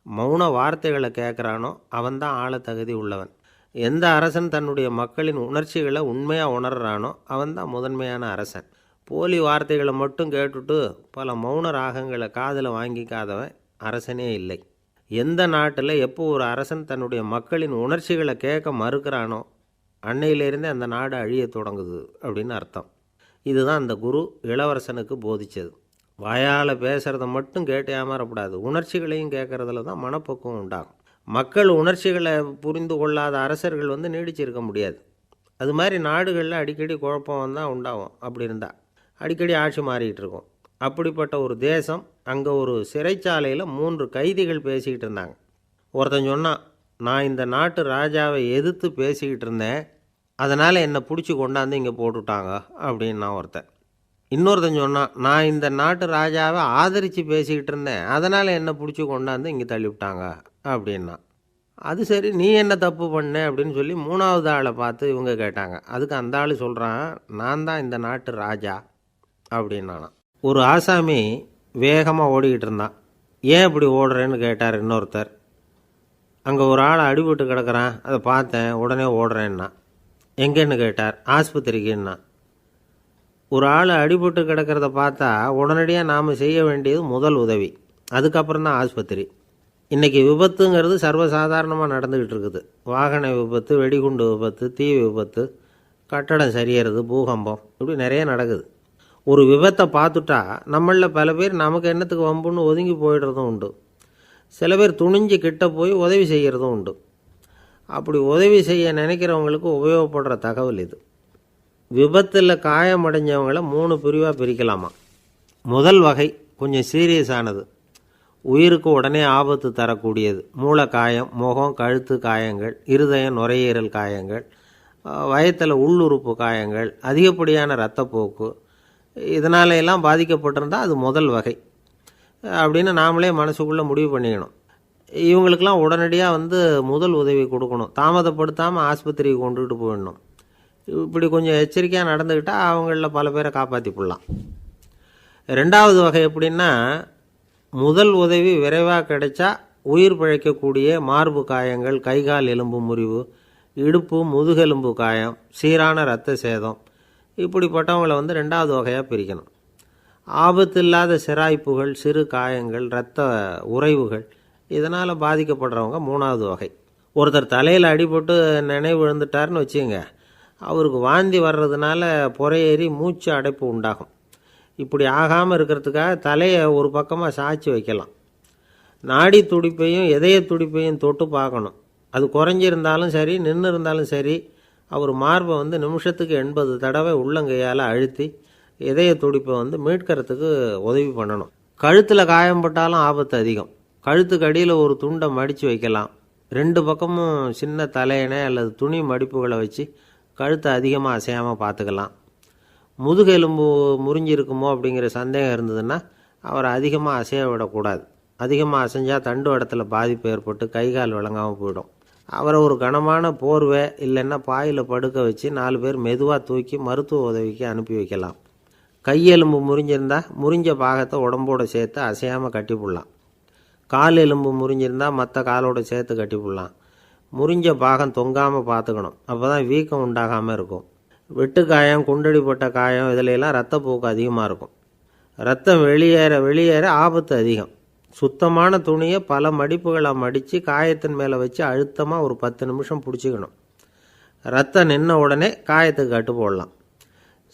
மௌன வார்த்தைகளை கேட்குறானோ அவன்தான் ஆள தகுதி உள்ளவன். எந்த அரசன் தன்னுடைய மக்களின் உணர்ச்சிகளை உண்மையாக உணர்றானோ அவன்தான் முதன்மையான அரசன். போலி வார்த்தைகளை மட்டும் கேட்டுட்டு பல மௌன ராகங்களை காதில் வாங்கிக்காதவன் அரசனே இல்லை. எந்த நாட்டில் எப்போ ஒரு அரசன் தன்னுடைய மக்களின் உணர்ச்சிகளை கேட்க மறுக்கிறானோ அன்னையிலேருந்தே அந்த நாடு அழிய தொடங்குது அப்படின்னு அர்த்தம். இதுதான் அந்த குரு இளவரசனுக்கு போதித்தது. வாயால் பேசுகிறத மட்டும் கேட்டு ஏமாறக்கூடாது, உணர்ச்சிகளையும் கேட்குறதுல தான் மனப்பக்குவம் உண்டாகும். மக்கள் உணர்ச்சிகளை புரிந்து கொள்ளாத அரசர்கள் நீடிச்சிருக்க முடியாது. அது மாதிரி நாடுகளில் அடிக்கடி குழப்பம் தான் உண்டாகும். அப்படி இருந்தால் அடிக்கடி ஆட்சி மாறிக்கிட்டு இருக்கும். அப்படிப்பட்ட ஒரு தேசம், அங்கே ஒரு சிறைச்சாலையில் 3 கைதிகள் பேசிக்கிட்டு இருந்தாங்க. ஒருத்தன் சொன்னான், நான் இந்த நாட்டு ராஜாவை எதிர்த்து பேசிக்கிட்டு இருந்தேன், அதனால் என்னை பிடிச்சி கொண்டாந்து இங்கே போட்டுவிட்டாங்க அப்படின்னா ஒருத்தன். இன்னொருத்தன் சொன்னான், நான் இந்த நாட்டு ராஜாவை ஆதரித்து பேசிக்கிட்டு இருந்தேன், அதனால் என்னை பிடிச்சி கொண்டாந்து இங்கே தள்ளிவிட்டாங்க அப்படின்னா. அது சரி, நீ என்ன தப்பு பண்ண அப்படின்னு சொல்லி 3வது ஆளை பார்த்து இவங்க கேட்டாங்க. அதுக்கு அந்த ஆள் சொல்கிறான், நான் தான் இந்த நாட்டு ராஜா அப்படின்னானா. ஒரு ஆசாமி வேகமாக ஓடிக்கிட்டு இருந்தான். ஏன் இப்படி ஓடுறேன்னு கேட்டார் இன்னொருத்தர். அங்கே ஒரு ஆள் அடிபட்டு கிடக்கிறான், அதை பார்த்தேன், உடனே ஓடுறேன்னா. எங்கேன்னு கேட்டார். ஆஸ்பத்திரிக்குன்னா. ஒரு ஆள் அடிபட்டு கிடக்கிறத பார்த்தா உடனடியாக நாம் செய்ய வேண்டியது முதல் உதவி, அதுக்கப்புறம் தான் ஆஸ்பத்திரி. இன்றைக்கி விபத்துங்கிறது சர்வசாதாரணமாக நடந்துக்கிட்டு இருக்குது. வாகன விபத்து, வெடிகுண்டு விபத்து, தீ விபத்து, கட்டடம் சரியறது, பூகம்பம், இப்படி நிறைய நடக்குது. ஒரு விபத்தை பார்த்துட்டா நம்மளில் பல பேர் நமக்கு என்னத்துக்கு வம்புன்னு ஒதுங்கி போயிடுறதும் உண்டு. சில பேர் துணிஞ்சு கிட்ட போய் உதவி செய்கிறதும் உண்டு. அப்படி உதவி செய்ய நினைக்கிறவங்களுக்கு உபயோகப்படுற தகவல் இது. விபத்தில் காயமடைஞ்சவங்களை 3 பிரிவாக பிரிக்கலாமா. முதல் வகை கொஞ்சம் சீரியஸானது, உயிருக்கு உடனே ஆபத்து தரக்கூடியது. மூளை காயம், முகம், கழுத்து காயங்கள், இருதயம், நுரையீரல் காயங்கள், வயத்தில் உள்ளுறுப்பு காயங்கள், அதிகப்படியான இரத்தப்போக்கு, இதனால எல்லாம் பாதிக்கப்பட்டிருந்தால் அது முதல் வகை அப்படின்னு நாமளே மனசுக்குள்ளே முடிவு பண்ணிக்கணும். இவங்களுக்கெல்லாம் உடனடியாக முதல் உதவி கொடுக்கணும். தாமதப்படுத்தாமல் ஆஸ்பத்திரிக்கு கொண்டுகிட்டு போயிடணும். இப்படி கொஞ்சம் எச்சரிக்கையாக நடந்துக்கிட்டால் அவங்களில் பல பேரை காப்பாற்றி போடலாம். ரெண்டாவது வகை எப்படின்னா, முதல் உதவி விரைவாக கிடைச்சா உயிர் பிழைக்கக்கூடிய மார்பு காயங்கள், கைகால் எலும்பு முறிவு, இடுப்பு முதுகெலும்பு காயம், சீரான இரத்த சேதம், இப்படிப்பட்டவங்களை ரெண்டாவது வகையாக பிரிக்கணும். ஆபத்து இல்லாத சிராய்ப்புகள், சிறு காயங்கள், இரத்த உறைவுகள், இதனால் பாதிக்கப்படுறவங்க மூணாவது வகை. ஒருத்தர் தலையில் அடிபட்டு நினைவு விழுந்துட்டார்னு வச்சுங்க, அவருக்கு வாந்தி வர்றதுனால புறையேறி மூச்சு அடைப்பு உண்டாகும். இப்படி ஆகாமல் இருக்கிறதுக்காக தலையை ஒரு பக்கமாக சாய்ச்சி வைக்கலாம். நாடி துடிப்பையும் இதய துடிப்பையும் தொட்டு பார்க்கணும். அது குறைஞ்சிருந்தாலும் சரி, நின்று இருந்தாலும் சரி, அவர் மார்பை நிமிஷத்துக்கு 80 தடவை உள்ளங்கையால் அழுத்தி இதய துடிப்பை மீட்கிறதுக்கு உதவி பண்ணணும். கழுத்தில் காயம்பட்டாலும் ஆபத்து அதிகம். கழுத்துக்கு அடியில் ஒரு துண்டை மடித்து வைக்கலாம். 2 பக்கமும் சின்ன தலையணை அல்லது துணி மடிப்புகளை வச்சு கழுத்தை அதிகமாக அசையாமல் பார்த்துக்கலாம். முதுகெலும்பு முறிஞ்சிருக்குமோ அப்படிங்கிற சந்தேகம் இருந்ததுன்னா அவரை அதிகமாக அசைய விடக்கூடாது. அதிகமாக அசைஞ்சால் தண்டு இடத்துல பாதிப்பு ஏற்பட்டு கைகால் விளங்காமல் போயிடும். அவரை ஒரு கனமான போர்வை இல்லைன்னா பாயில் படுக்க வச்சு 4 பேர் மெதுவாக தூக்கி மருத்துவ உதவிக்கு அனுப்பி வைக்கலாம். கையெலும்பு முறிஞ்சிருந்தால் முறிஞ்ச பாகத்தை உடம்போடு சேர்த்து அசையாமல் கட்டி போடலாம். கால் எலும்பு முறிஞ்சிருந்தால் மற்ற காலோடு சேர்த்து கட்டி போடலாம். முறிஞ்ச பாகம் தொங்காமல் பார்த்துக்கணும். அப்போ தான் வீக்கம் உண்டாகாமல் இருக்கும். வெட்டு காயம், குண்டடிப்பட்ட காயம், இதிலெல்லாம் ரத்தப்போக்கு அதிகமாக இருக்கும். ரத்தம் வெளியேற ஆபத்து அதிகம். சுத்தமான துணியை பல மடிப்புகளை மடித்து காயத்தின் மேலே வச்சு அழுத்தமாக ஒரு 10 நிமிஷம் பிடிச்சிக்கணும். ரத்தம் நின்ன உடனே காயத்துக்கு கட்டு போடலாம்.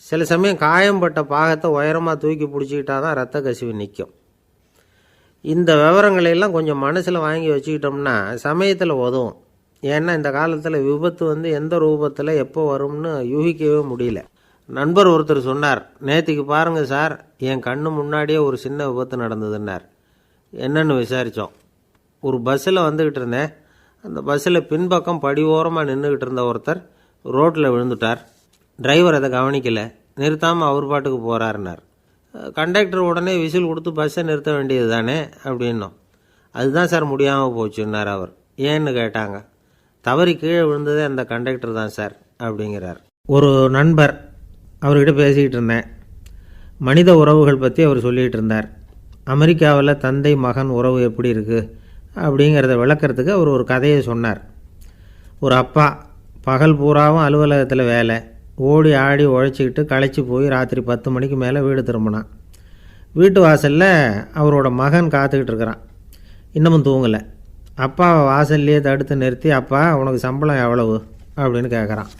சில சமயம் காயம்பட்ட பாகத்தை உயரமாக தூக்கி பிடிச்சிக்கிட்டா தான் ரத்த கசிவு நிற்கும். இந்த விவரங்களையெல்லாம் கொஞ்சம் மனசில் வாங்கி வச்சுக்கிட்டோம்னா சமயத்தில் உதவும். ஏன்னா இந்த காலத்தில் விபத்து எந்த ரூபத்தில் எப்போ வரும்னு யூகிக்கவே முடியல. நண்பர் ஒருத்தர் சொன்னார், நேற்றுக்கு பாருங்கள் சார், என் கண்ணு முன்னாடியே ஒரு சின்ன விபத்து நடந்ததுன்னார். என்னன்னு விசாரித்தோம். ஒரு பஸ்ஸில் வந்துக்கிட்டு இருந்தேன். அந்த பஸ்ஸில் பின்பக்கம் படி ஓரமாக நின்றுக்கிட்டு இருந்த ஒருத்தர் ரோட்டில் விழுந்துட்டார். டிரைவர் அதை கவனிக்கலை, நிறுத்தாமல் அவர் பாட்டுக்கு போகிறாருன்னார். கண்டக்டர் உடனே விசில் கொடுத்து பஸ்ஸை நிறுத்த வேண்டியது தானே அப்படின்னோம். அதுதான் சார் முடியாமல் போச்சுன்னார் அவர். ஏன்னு கேட்டாங்க. தவறி கீழே விழுந்ததே அந்த கண்டக்டர் தான் சார் அப்படிங்கிறார். ஒரு நண்பர், அவர்கிட்ட பேசிக்கிட்டு இருந்தேன். மனித உறவுகள் பற்றி அவர் சொல்லிகிட்டு இருந்தார். அமெரிக்காவில் தந்தை மகன் உறவு எப்படி இருக்குது அப்படிங்கிறத விளக்கிறதுக்கு அவர் ஒரு கதையை சொன்னார். ஒரு அப்பா பகல் பூராவும் அலுவலகத்தில் வேலை, ஓடி ஆடி உழைச்சிக்கிட்டு களைச்சி போய் ராத்திரி 10 மணிக்கு மேலே வீடு திரும்பினான். வீட்டு வாசலில் அவரோட மகன் காத்துக்கிட்டு இருக்கிறான். இன்னமும் தூங்கலை. அப்பாவை வாசல்லையே தடுத்து நிறுத்தி, அப்பா உனக்கு சம்பளம் எவ்வளவு அப்படின்னு கேட்குறான்.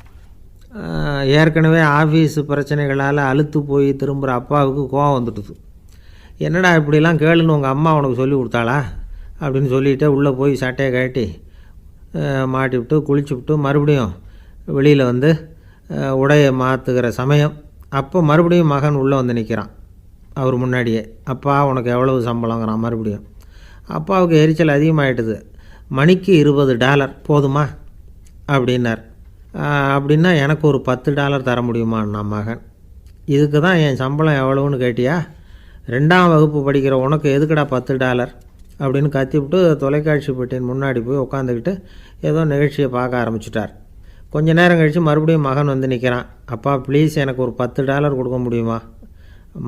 ஏற்கனவே ஆஃபீஸு பிரச்சனைகளால் அலுத்து போய் திரும்புகிற அப்பாவுக்கு கோவம் வந்துட்டுது. என்னடா இப்படிலாம் கேளுன்னு உங்கள் அம்மா உனக்கு சொல்லி கொடுத்தாளா அப்படின்னு சொல்லிவிட்டு உள்ளே போய் சட்டையை கட்டி மாட்டிவிட்டு குளிச்சுவிட்டு மறுபடியும் வெளியில் உடையை மாற்றுகிற சமயம் அப்போ மறுபடியும் மகன் உள்ளே நிற்கிறான் அவர் முன்னாடியே. அப்பா உனக்கு எவ்வளவு சம்பளங்கிறான் மறுபடியும். அப்பாவுக்கு எரிச்சல் அதிகமாகிட்டுது. மணிக்கு $20 போதுமா அப்படின்னார். அப்படின்னா எனக்கு ஒரு $10 தர முடியுமான்னா மகன். இதுக்கு தான் என் சம்பளம் எவ்வளவுன்னு கேட்டியா? 2ஆம் வகுப்பு படிக்கிற உனக்கு எதுக்குடா $10 அப்படின்னு கத்திவிட்டு தொலைக்காட்சி பெட்டியின் முன்னாடி போய் உட்காந்துக்கிட்டு ஏதோ நிகழ்ச்சியை பார்க்க ஆரம்பிச்சிட்டார். கொஞ்ச நேரம் கழித்து மறுபடியும் மகன் நிற்கிறான். அப்பா ப்ளீஸ் எனக்கு ஒரு $10 கொடுக்க முடியுமா?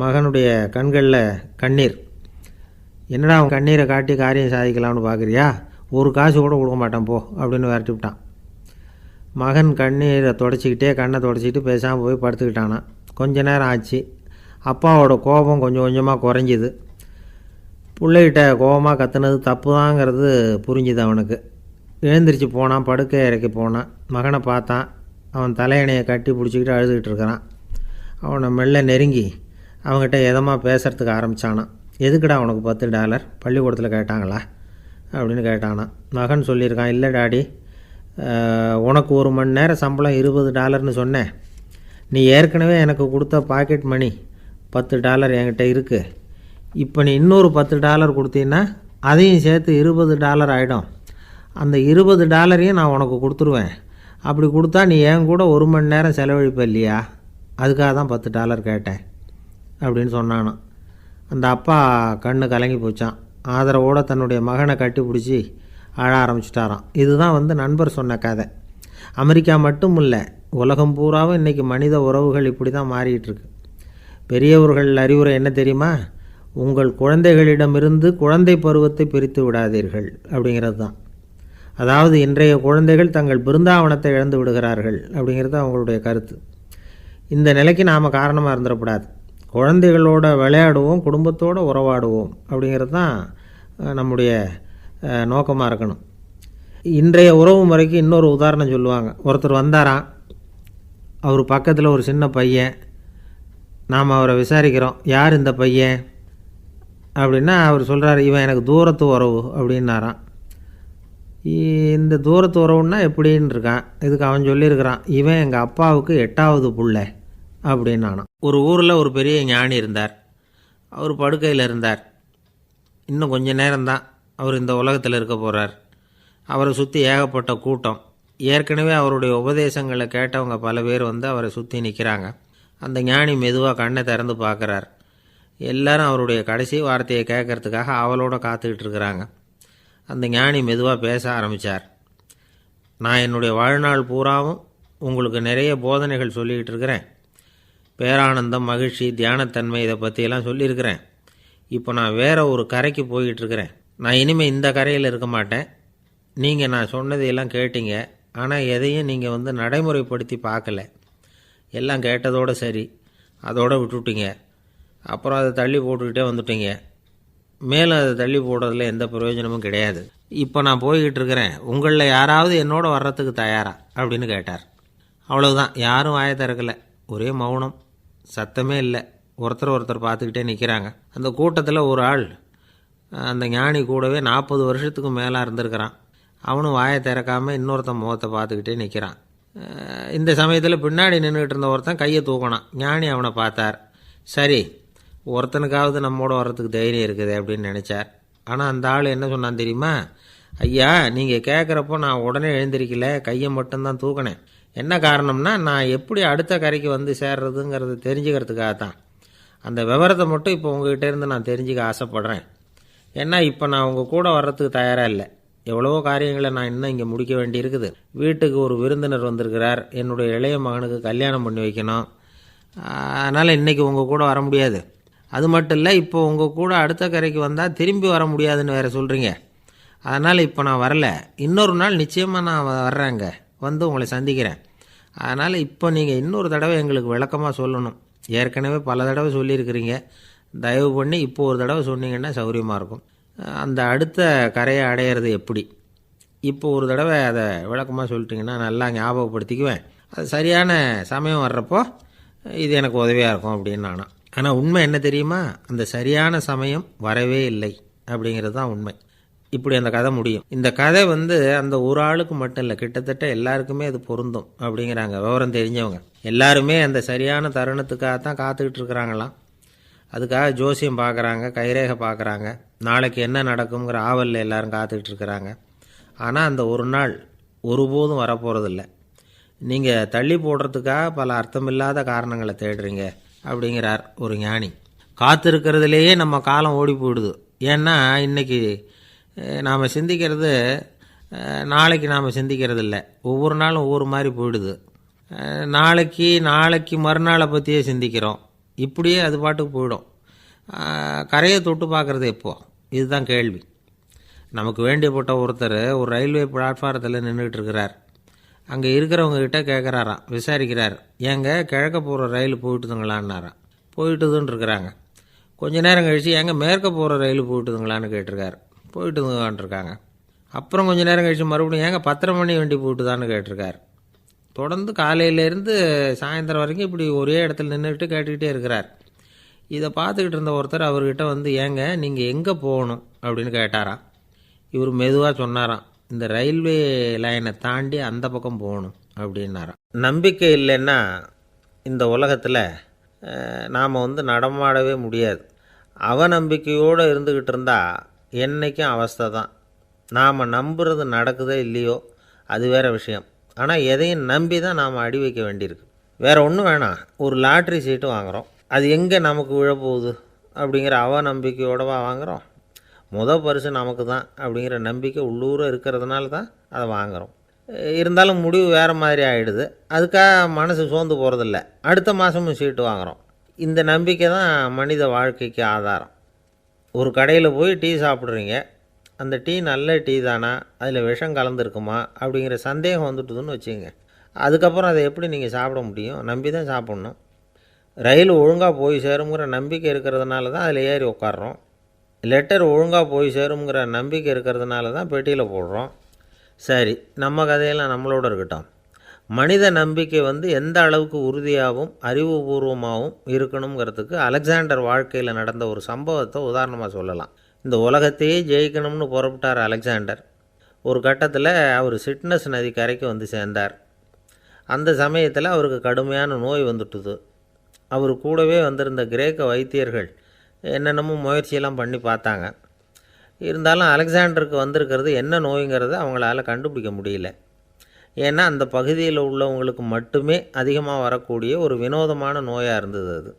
மகனுடைய கண்களில் கண்ணீர். என்னடா அவன் கண்ணீரை காட்டி காரியம் சாதிக்கலாம்னு பார்க்குறியா? ஒரு காசு கூட கொடுக்க மாட்டான் போ அப்படின்னு விரட்டி விட்டான். மகன் கண்ணீரை தொடச்சிக்கிட்டே கண்ணை தொடச்சிக்கிட்டு பேசாமல் போய் படுத்துக்கிட்டானான். கொஞ்ச நேரம் ஆச்சு. அப்பாவோட கோபம் கொஞ்சம் கொஞ்சமாக குறைஞ்சிது. பிள்ளைகிட்ட கோபமாக கத்துனது தப்பு தாங்கிறது புரிஞ்சுது அவனுக்கு. எழுந்திரிச்சு போனான், படுக்கை இறக்கி போனான். மகனை பார்த்தான். அவன் தலையணையை கட்டி பிடிச்சிக்கிட்டு அழுதுகிட்டு இருக்கிறான். அவனை மெல்ல நெருங்கி அவங்ககிட்ட எதமாக பேசுகிறதுக்கு ஆரம்பித்தானான். எதுக்குடா உனக்கு $10 பள்ளிக்கூடத்தில் கேட்டாங்களா அப்படின்னு கேட்டானான். மகன் சொல்லியிருக்கான், இல்லை டாடி, உனக்கு 1 மணி நேரம் சம்பளம் $20ன்னு சொன்னேன். நீ ஏற்கனவே எனக்கு கொடுத்த பாக்கெட் மணி $10 என்கிட்ட இருக்குது. இப்போ நீ இன்னொரு $10 கொடுத்தீங்கன்னா அதையும் சேர்த்து $20 ஆகிடும். அந்த $20 நான் உனக்கு கொடுத்துருவேன். அப்படி கொடுத்தா நீ என் கூட 1 மணி நேரம் செலவழிப்ப இல்லையா? அதுக்காக தான் $10 கேட்டேன் அப்படின்னு சொன்னானான். அந்த அப்பா கண்ணு கலங்கி போச்சான். ஆதரவோடு தன்னுடைய மகனை கட்டி பிடிச்சி அழ ஆரம்பிச்சிட்டாராம். இதுதான் நண்பர் சொன்ன கதை. அமெரிக்கா மட்டும் இல்லை, உலகம் பூராவும் இன்றைக்கி மனித உறவுகள் இப்படி தான் மாறிட்டுருக்கு. பெரியவர்கள் அறிவுரை என்ன தெரியுமா? உங்கள் குழந்தைகளிடமிருந்து குழந்தை பருவத்தை பிரித்து விடாதீர்கள் அப்படிங்கிறது தான். அதாவது இன்றைய குழந்தைகள் தங்கள் பிருந்தாவனத்தை இழந்து விடுகிறார்கள் அப்படிங்கிறது அவங்களுடைய கருத்து. இந்த நிலைக்கு நாம் காரணமாக இருந்துடக்கூடாது. குழந்தைகளோட விளையாடுவோம், குடும்பத்தோடு உறவாடுவோம் அப்படிங்கிறது தான் நம்முடைய நோக்கமாக இருக்கணும். இன்றைய உறவு முறைக்கு இன்னொரு உதாரணம் சொல்லுவாங்க. ஒருத்தர் வந்தாராம், அவர் பக்கத்தில் ஒரு சின்ன பையன். நாம் அவரை விசாரிக்கிறோம், யார் இந்த பையன் அப்படின்னா அவர் சொல்கிறார், இவன் எனக்கு தூரத்து உறவு அப்படின்னாராம். இந்த தூரத்து உறவுன்னா எப்படின்னு இருக்கான். இதுக்கு அவன் சொல்லியிருக்கிறான், இவன் எங்கள் அப்பாவுக்கு 8வது புள்ள அப்படின்னானான். ஒரு ஊரில் ஒரு பெரிய ஞானி இருந்தார். அவர் படுக்கையில் இருந்தார். இன்னும் கொஞ்சம் நேரம்தான் அவர் இந்த உலகத்தில் இருக்க போகிறார். அவரை சுற்றி ஏகப்பட்ட கூட்டம். ஏற்கனவே அவருடைய உபதேசங்களை கேட்டவங்க பல பேர் அவரை சுற்றி நிற்கிறாங்க. அந்த ஞானி மெதுவாக கண்ணை திறந்து பார்க்குறார். எல்லாரும் அவருடைய கடைசி வார்த்தையை கேட்கறதுக்காக அவளோட காத்துக்கிட்டு இருக்கிறாங்க. அந்த ஞானி மெதுவாக பேச ஆரம்பித்தார். நான் என்னுடைய வாழ்நாள் பூராவும் உங்களுக்கு நிறைய போதனைகள் சொல்லிக்கிட்டு இருக்கிறேன். பேரானந்தம், மகிழ்ச்சி, தியானத்தன்மை, இதை பற்றியெல்லாம் சொல்லியிருக்கிறேன். இப்போ நான் வேறு ஒரு கரைக்கு போய்கிட்டுருக்கிறேன். நான் இனிமேல் இந்த கரையில் இருக்க மாட்டேன். நீங்கள் நான் சொன்னதையெல்லாம் கேட்டீங்க, ஆனால் எதையும் நீங்கள் நடைமுறைப்படுத்தி பார்க்கல. எல்லாம் கேட்டதோடு சரி, அதோடு விட்டுவிட்டீங்க. அப்புறம் அதை தள்ளி போட்டுக்கிட்டே வந்துட்டீங்க. மேலும் அதை தள்ளி போடுறதுல எந்த பிரயோஜனமும் கிடையாது. இப்போ நான் போய்கிட்டு இருக்கிறேன், உங்களில் யாராவது என்னோட வர்றதுக்கு தயாரா அப்படின்னு கேட்டார். அவ்வளவுதான். யாரும் வாயை திறக்கலை. ஒரே மௌனம், சத்தமே இல்லை. ஒருத்தர் பார்த்துக்கிட்டே நிற்கிறாங்க. அந்த கூட்டத்தில் ஒரு ஆள் அந்த ஞானி கூடவே 40 வருஷத்துக்கு மேலே இருந்திருக்கிறான். அவனும் வாயை திறக்காமல் இன்னொருத்தன் முகத்தை பார்த்துக்கிட்டே நிற்கிறான். இந்த சமயத்தில் பின்னாடி நின்றுக்கிட்டு இருந்த ஒருத்தன் கையை தூக்கினான். ஞானி அவனை பார்த்தார். சரி, ஒருத்தனுக்காவது நம்மோட வர்றதுக்கு தைரியம் இருக்குது அப்படின்னு நினச்சார். ஆனால் அந்த ஆள் என்ன சொன்னான் தெரியுமா? ஐயா, நீங்கள் கேட்குறப்போ நான் உடனே எழுந்திருக்கல, கையை மட்டும்தான் தூக்கினேன். என்ன காரணம்னா, நான் எப்படி அடுத்த கரைக்கு சேர்றதுங்கிறது தெரிஞ்சுக்கிறதுக்காக தான். அந்த விவரத்தை மட்டும் இப்போ உங்ககிட்ட இருந்து நான் தெரிஞ்சுக்க ஆசைப்பட்றேன். ஏன்னா இப்போ நான் உங்கள் கூட வர்றதுக்கு தயாராக இல்லை. எவ்வளவோ காரியங்களை நான் இன்னும் இங்கே முடிக்க வேண்டி இருக்குது. வீட்டுக்கு ஒரு விருந்தினர் வந்திருக்கிறார். என்னுடைய இளைய மகனுக்கு கல்யாணம் பண்ணி வைக்கணும். அதனால் இன்றைக்கி உங்கள் கூட வர முடியாது. அது மட்டும் இல்லை, இப்போ உங்கள் கூட அடுத்த கரைக்கு வந்தால் திரும்பி வர முடியாதுன்னு வேறு சொல்கிறீங்க. அதனால் இப்போ நான் வரல. இன்னொரு நாள் நிச்சயமாக நான் வர்றேங்க, உங்களை சந்திக்கிறேன். அதனால் இப்போ நீங்கள் இன்னொரு தடவை எங்களுக்கு விளக்கமாக சொல்லணும். ஏற்கனவே பல தடவை சொல்லியிருக்கிறீங்க. தயவு பண்ணி இப்போ ஒரு தடவை சொன்னீங்கன்னா சௌகரியமாக இருக்கும். அந்த அடுத்த கரையை அடையிறது எப்படி? இப்போ ஒரு தடவை அதை விளக்கமாக சொல்லிட்டிங்கன்னா நல்லா ஞாபகப்படுத்திக்குவேன். அது சரியான சமயம் வர்றப்போ இது எனக்கு உதவியாக இருக்கும் அப்படின்னு நானும். ஆனால் உண்மை என்ன தெரியுமா? அந்த சரியான சமயம் வரவே இல்லை அப்படிங்கிறது தான் உண்மை. இப்படி அந்த கதை முடியும். இந்த கதை அந்த ஒரு ஆளுக்கு மட்டும் இல்லை, கிட்டத்தட்ட எல்லாருக்குமே அது பொருந்தும் அப்படிங்கிறாங்க விவரம் தெரிஞ்சவங்க. எல்லாருமே அந்த சரியான தருணத்துக்காக தான் காத்துக்கிட்டு இருக்கிறாங்களாம். அதுக்காக ஜோசியம் பார்க்குறாங்க, கைரேகை பார்க்குறாங்க. நாளைக்கு என்ன நடக்குங்கிற ஆவலில் எல்லாரும் காத்துக்கிட்டு இருக்கிறாங்க. ஆனால் அந்த ஒரு நாள் ஒருபோதும் வரப்போகிறதில்ல. நீங்கள் தள்ளி போடுறதுக்காக பல அர்த்தமில்லாத காரணங்களை தேடுறீங்க அப்படிங்கிறார் ஒரு ஞானி. காத்திருக்கிறதுலேயே நம்ம காலம் ஓடி போயிடுது. ஏன்னா இன்றைக்கி நாம் சிந்திக்கிறது நாளைக்கு நாம் சிந்திக்கிறது இல்லை. ஒவ்வொரு நாளும் ஒவ்வொரு மாதிரி போயிடுது. நாளைக்கு மறுநாளை பற்றியே சிந்திக்கிறோம். இப்படியே அது பாட்டுக்கு போயிடும். கரையை தொட்டு பார்க்குறது எப்போ? இதுதான் கேள்வி. நமக்கு வேண்டியப்பட்ட ஒருத்தர் ஒரு ரயில்வே பிளாட்ஃபாரத்தில் நின்றுட்டு இருக்கிறார். அங்கே இருக்கிறவங்ககிட்ட கேட்குறாராம், விசாரிக்கிறார். ஏங்க கிழக்க போகிற ரயில் போயிட்டுதுங்களான்னாராம். போயிட்டுதுன்னு இருக்கிறாங்க. கொஞ்ச நேரம் கழித்து ஏங்க மேற்க போகிற ரயில் போயிட்டுதுங்களான்னு கேட்டிருக்காரு. போயிட்டுதுங்களான்ட்ருக்காங்க. அப்புறம் கொஞ்சம் நேரம் கழித்து மறுபடியும் ஏங்க 10:30 மணி வண்டி போட்டுதான்னு கேட்டிருக்கார். தொடர்ந்து காலையிலேருந்து சாயந்தரம் வரைக்கும் இப்படி ஒரே இடத்துல நின்றுட்டு கேட்டுக்கிட்டே இருக்கிறார். இதை பார்த்துக்கிட்டு இருந்த ஒருத்தர் அவர்கிட்ட வந்து, ஏங்க நீங்கள் எங்கே போகணும் அப்படின்னு கேட்டாராம். இவர் மெதுவாக சொன்னாராம், இந்த ரயில்வே லைனை தாண்டி அந்த பக்கம் போகணும் அப்படின்னாராம். நம்பிக்கை இல்லைன்னா இந்த உலகத்தில் நாம் நடமாடவே முடியாது. அவநம்பிக்கையோடு இருந்துக்கிட்டு இருந்தால் என்றைக்கும் அவஸ்தை தான். நாம் நம்புறது நடக்குதோ இல்லையோ அது வேறு விஷயம். ஆனால் எதையும் நம்பி தான் நாம் அடி வைக்க வேண்டியிருக்கு. வேறு ஒன்றும் வேணாம், ஒரு லாட்ரி சீட்டு வாங்குகிறோம், அது எங்கே நமக்கு விழப்போகுது அப்படிங்கிற அவநம்பிக்கையோடவா வாங்குகிறோம்? பரிசு நமக்கு தான் அப்படிங்கிற நம்பிக்கை உள்ளூர இருக்கிறதுனால தான் அதை வாங்குகிறோம். இருந்தாலும் முடிவு வேறு மாதிரி ஆகிடுது. அதுக்காக மனசு சோர்ந்து போகிறதில்ல, அடுத்த மாதமும் சீட்டு வாங்குகிறோம். இந்த நம்பிக்கை தான் மனித வாழ்க்கைக்கு ஆதாரம். ஒரு கடையில் போய் டீ சாப்பிட்றீங்க, அந்த டீ நல்ல டீ தானா, அதில் விஷம் கலந்துருக்குமா அப்படிங்கிற சந்தேகம் வந்துட்டுதுன்னு வச்சுங்க. அதுக்கப்புறம் அதை எப்படி நீங்கள் சாப்பிட முடியும்? நம்பி தான் சாப்பிட்ணும். ரயில் ஒழுங்காக போய் சேருங்கிற நம்பிக்கை இருக்கிறதுனால தான் அதில் ஏறி உட்காடுறோம். லெட்டர் ஒழுங்காக போய் சேருங்கிற நம்பிக்கை இருக்கிறதுனால தான் பெட்டியில் போடுறோம். சரி, நம்ம கதையெல்லாம் நம்மளோட இருக்கட்டும். மனித நம்பிக்கை எந்த அளவுக்கு உறுதியாகவும் அறிவுபூர்வமாகவும் இருக்கணுங்கிறதுக்கு அலெக்சாண்டர் வாழ்க்கையில் நடந்த ஒரு சம்பவத்தை உதாரணமாக சொல்லலாம். இந்த உலகத்தையே ஜெயிக்கணும்னு புறப்பட்டார் அலெக்சாண்டர். ஒரு கட்டத்தில் அவர் சிட்னஸ் நதி கரைக்கு சேர்ந்தார். அந்த சமயத்தில் அவருக்கு கடுமையான நோய் வந்துட்டுது. அவர் கூடவே வந்திருந்த கிரேக்க வைத்தியர்கள் என்னென்னமோ முயற்சியெல்லாம் பண்ணி பார்த்தாங்க. இருந்தாலும் அலெக்சாண்டருக்கு வந்திருக்கிறது என்ன நோய்ங்கிறத அவங்களால கண்டுபிடிக்க முடியல. ஏன்னா அந்த பகுதியில் உள்ளவங்களுக்கு மட்டுமே அதிகமாக வரக்கூடிய ஒரு வினோதமான நோயாக இருந்தது அது.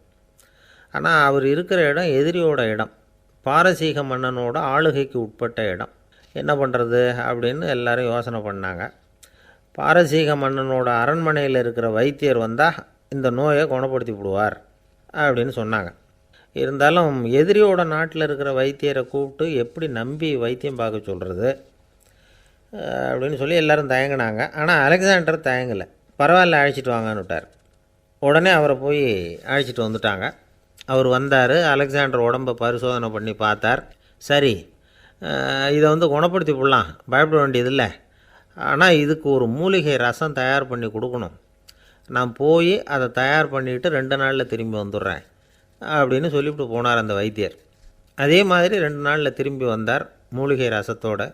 ஆனால் அவர் இருக்கிற இடம் எதிரியோட இடம், பாரசீக மன்னனோட ஆளுகைக்கு உட்பட்ட இடம். என்ன பண்ணுறது அப்படின்னு எல்லாரும் யோசனை பண்ணாங்க. பாரசீக மன்னனோட அரண்மனையில் இருக்கிற வைத்தியர் வந்தால் இந்த நோயை குணப்படுத்தி விடுவார் அப்படின்னு சொன்னாங்க. இருந்தாலும் எதிரியோட நாட்டில் இருக்கிற வைத்தியரை கூப்பிட்டு எப்படி நம்பி வைத்தியம் பார்க்க சொல்கிறது அப்படின்னு சொல்லி எல்லோரும் தயங்கினாங்க. ஆனால் அலெக்சாண்டர் தயங்கலை. பரவாயில்ல, அழைச்சிட்டு வாங்கன்னு விட்டார். உடனே அவரை போய் அழைச்சிட்டு வந்துட்டாங்க. அவர் வந்தார். அலெக்சாண்டர் உடம்பை பரிசோதனை பண்ணி பார்த்தார். சரி, இதை குணப்படுத்தி விடலாம், பயப்பட வேண்டியதில்லை. ஆனால் இதுக்கு ஒரு மூலிகை ரசம் தயார் பண்ணி கொடுக்கணும். நான் போய் அதை தயார் பண்ணிவிட்டு 2 நாளில் திரும்பி வந்துடுறேன் அப்படின்னு சொல்லிவிட்டு போனார் அந்த வைத்தியர். அதே மாதிரி 2 நாளில் திரும்பி வந்தார் மூலிகை ரசத்தோடு.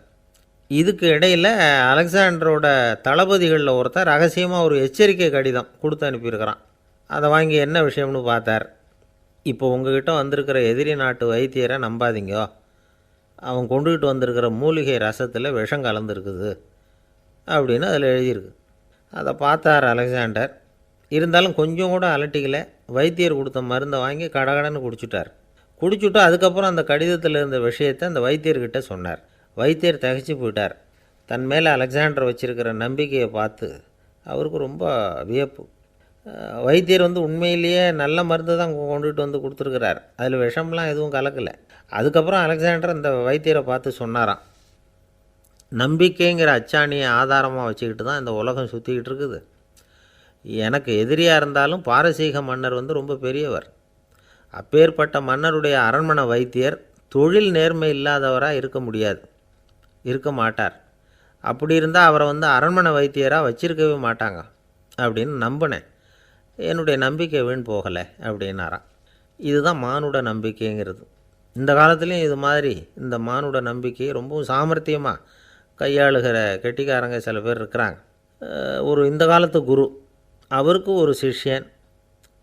இதுக்கு இடையில் அலெக்சாண்டரோட தளபதிகளில் ஒருத்தர் ரகசியமாக ஒரு எச்சரிக்கை கடிதம் கொடுத்து அனுப்பியிருக்கிறான். அதை வாங்கி என்ன விஷயம்னு பார்த்தார். இப்போ உங்ககிட்ட வந்திருக்கிற எதிரி நாட்டு வைத்தியரை நம்பாதீங்க, அவன் கொண்டுகிட்டு வந்திருக்கிற மூலிகை ரசத்தில் விஷம் கலந்துருக்குது அப்படின்னு அதில் எழுதியிருக்கு. அதை பார்த்தார் அலெக்சாண்டர். இருந்தாலும் கொஞ்சம் கூட அலட்டிக்கலை. வைத்தியர் கொடுத்த மருந்தை வாங்கி கடகடன்னு குடிச்சுட்டு அதுக்கப்புறம் அந்த கடிதத்தில் இருந்த விஷயத்தை அந்த வைத்தியர்கிட்ட சொன்னார். வைத்தியர் திகைச்சு போயிட்டார். தன் மேலே அலெக்சாண்டர் வச்சுருக்கிற நம்பிக்கையை பார்த்து அவருக்கு ரொம்ப வியப்பு. வைத்தியர் உண்மையிலேயே நல்ல மருந்து தான் கொண்டுகிட்டு கொடுத்துருக்கிறார், அதில் விஷம்லாம் எதுவும் கலக்கலை. அதுக்கப்புறம் அலெக்சாண்டர் அந்த வைத்தியரை பார்த்து சொன்னாராம், நம்பிக்கைங்கிற அச்சாணியை ஆதாரமாக வச்சுக்கிட்டு தான் இந்த உலகம் சுற்றிக்கிட்டு இருக்குது. எனக்கு எதிரியாக இருந்தாலும் பாரசீக மன்னர் ரொம்ப பெரியவர். அப்பேற்பட்ட மன்னருடைய அரண்மனை வைத்தியர் தொழில் நேர்மை இல்லாதவராக இருக்க மாட்டார். அப்படி இருந்தால் அவரை அரண்மனை வைத்தியராக வச்சிருக்கவே மாட்டாங்க அப்படின்னு நம்பினேன். என்னுடைய நம்பிக்கை வீண் போகலை அப்படின்னாராம். இதுதான் மானுட நம்பிக்கைங்கிறது. இந்த காலத்துலேயும் இது மாதிரி இந்த மானுட நம்பிக்கையை ரொம்பவும் சாமர்த்தியமாக கையாளுகிற கெட்டிக்காரங்க சில பேர் இருக்கிறாங்க. இந்த காலத்து குரு, அவருக்கு ஒரு சிஷ்யன்.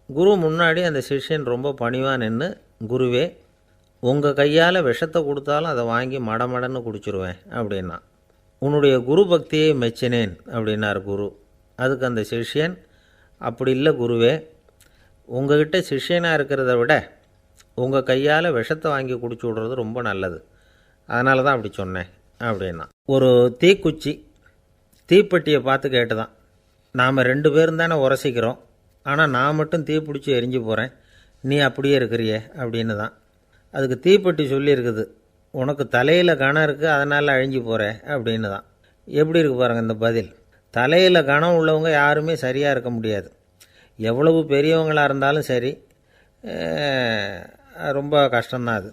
குரு முன்னாடி அந்த சிஷ்யன் ரொம்ப பணிவாக நின்று, குருவே, உங்கள் கையால் விஷத்தை கொடுத்தாலும் அதை வாங்கி மடமடன்னு குடிச்சிருவேன் அப்படின்னா. உன்னுடைய குரு பக்தியை மெச்சினேன் அப்படின்னார் குரு. அதுக்கு அந்த சிஷ்யன், அப்படி இல்லை குருவே, உங்கள்கிட்ட சிஷ்யனாக இருக்கிறத விட உங்கள் கையால் விஷத்தை வாங்கி குடிச்சு விட்றது ரொம்ப நல்லது, அதனால தான் அப்படி சொன்னேன் அப்படின்னா. ஒரு தீக்குச்சி தீப்பெட்டியை பார்த்து கேட்டுதான், நாம் 2 பேரும் தானே உரசிக்கிறோம், ஆனால் நான் மட்டும் தீ பிடிச்சி எரிஞ்சு போகிறேன், நீ அப்படியே இருக்கிறியே அப்படின்னு தான். அதுக்கு தீப்பெட்டி சொல்லியிருக்குது, உனக்கு தலையில் கணம் இருக்குது அதனால் அழிஞ்சு போகிற அப்படின்னு தான். எப்படி இருக்கு பாருங்கள் இந்த பதில். தலையில் கணம் உள்ளவங்க யாருமே சரியாக இருக்க முடியாது. எவ்வளவு பெரியவங்களாக இருந்தாலும் சரி, ரொம்ப கஷ்டம்தான் அது.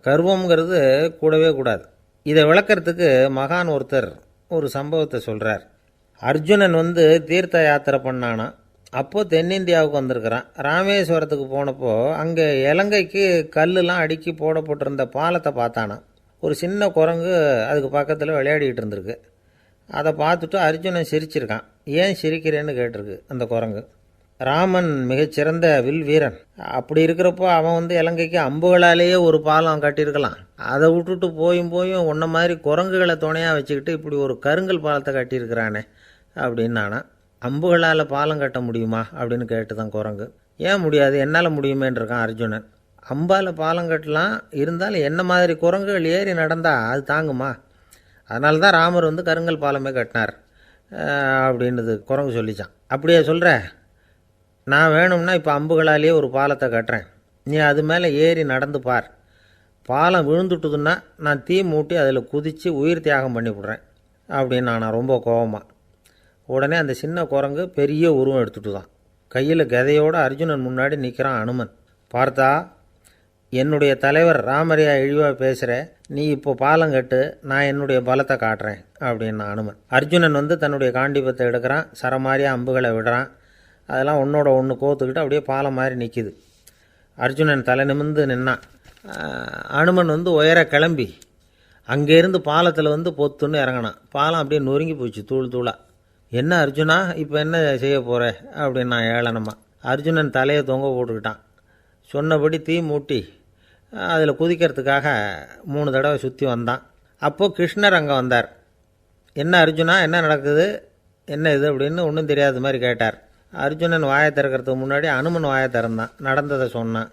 கர்வம்ங்கிறது கூடவே கூடாது. இதை விளக்கறதுக்கு மகான் ஒருத்தர் ஒரு சம்பவத்தை சொல்கிறார். அர்ஜுனன் தீர்த்த யாத்திரை பண்ணானா. அப்போது தென்னிந்தியாவுக்கு வந்திருக்கிறான். ராமேஸ்வரத்துக்கு போனப்போ அங்கே இலங்கைக்கு கல்லுலாம் அடுக்கி போடப்பட்டிருந்த பாலத்தை பார்த்தானா. ஒரு சின்ன குரங்கு அதுக்கு பக்கத்தில் விளையாடிக்கிட்டு இருந்திருக்கு. அதை பார்த்துட்டு அர்ஜுனன் சிரிச்சிருக்கான். ஏன் சிரிக்கிறேன்னு கேட்டிருக்கு அந்த குரங்கு. ராமன் மிகச்சிறந்த வில் வீரன். அப்படி இருக்கிறப்போ அவன் இலங்கைக்கு அம்புகளாலேயே ஒரு பாலம் கட்டியிருக்கலாம். அதை விட்டுட்டு போயும் உன்ன மாதிரி குரங்குகளை துணையாக வச்சுக்கிட்டு இப்படி ஒரு கருங்கல் பாலத்தை கட்டியிருக்கிறானே அப்படின்னு நானா. அம்புகளால் பாலம் கட்ட முடியுமா அப்படின்னு கேட்டு தான் குரங்கு. ஏன் முடியாது, என்னால் முடியுமேன்னு இருக்கான் அர்ஜுனன். அம்பால் பாலம் கட்டலாம், இருந்தாலும் என்ன மாதிரி குரங்குகள் ஏறி நடந்தால் அது தாங்குமா? அதனால தான் ராமர் கருங்கல் பாலமே கட்டினார் அப்படின்னுது குரங்கு சொல்லிச்சான். அப்படியே சொல்கிற, நான் வேணும்னா இப்போ அம்புகளாலேயே ஒரு பாலத்தை கட்டுறேன், நீ அது மேலே ஏறி நடந்து பார். பாலம் விழுந்துட்டுதுன்னா நான் தீ மூட்டி அதில் குதித்து உயிர் தியாகம் பண்ணிவிடுறேன் அப்படின்னு நான் ரொம்ப கோபமாக. உடனே அந்த சின்ன குரங்கு பெரிய உருவம் எடுத்துட்டு தான் கையில் கதையோடு அர்ஜுனன் முன்னாடி நிற்கிறான் அனுமன். பார்த்தா, என்னுடைய தலைவர் ராமரையா இழிவாக பேசுகிற, நீ இப்போ பாலம் கட்டு, நான் என்னுடைய பலத்தை காட்டுறேன் அப்படின்னு அனுமன். அர்ஜுனன் தன்னுடைய காண்டிபத்தை எடுக்கிறான், சரமாரியாக அம்புகளை விடுறான். அதெல்லாம் ஒன்றோட ஒன்று கோத்துக்கிட்டு அப்படியே பாலம் மாதிரி நிற்கிது. அர்ஜுனன் தலை நிமிர்ந்து நின்னான். அனுமன் உயர கிளம்பி அங்கேருந்து பாலத்தில் பொத்துன்னு இறங்கினான். பாலம் அப்படியே நொறுங்கி போச்சு தூள் தூளாக. என்ன அர்ஜுனா, இப்போ என்ன செய்ய போகிற அப்படின்னு நான் ஏளனமா. அர்ஜுனன் தலையை தொங்க போட்டுக்கிட்டான். சொன்னபடி தீ மூட்டி அதில் குதிக்கிறதுக்காக 3 தடவை சுற்றி வந்தான். அப்போது கிருஷ்ணர் அங்கே வந்தார். என்ன அர்ஜுனா, என்ன நடக்குது, என்ன இது அப்படின்னு ஒன்றும் தெரியாத மாதிரி கேட்டார். அர்ஜுனன் வாயை திறக்கிறதுக்கு முன்னாடி அனுமன் வாயை திறந்தான், நடந்ததை சொன்னான்.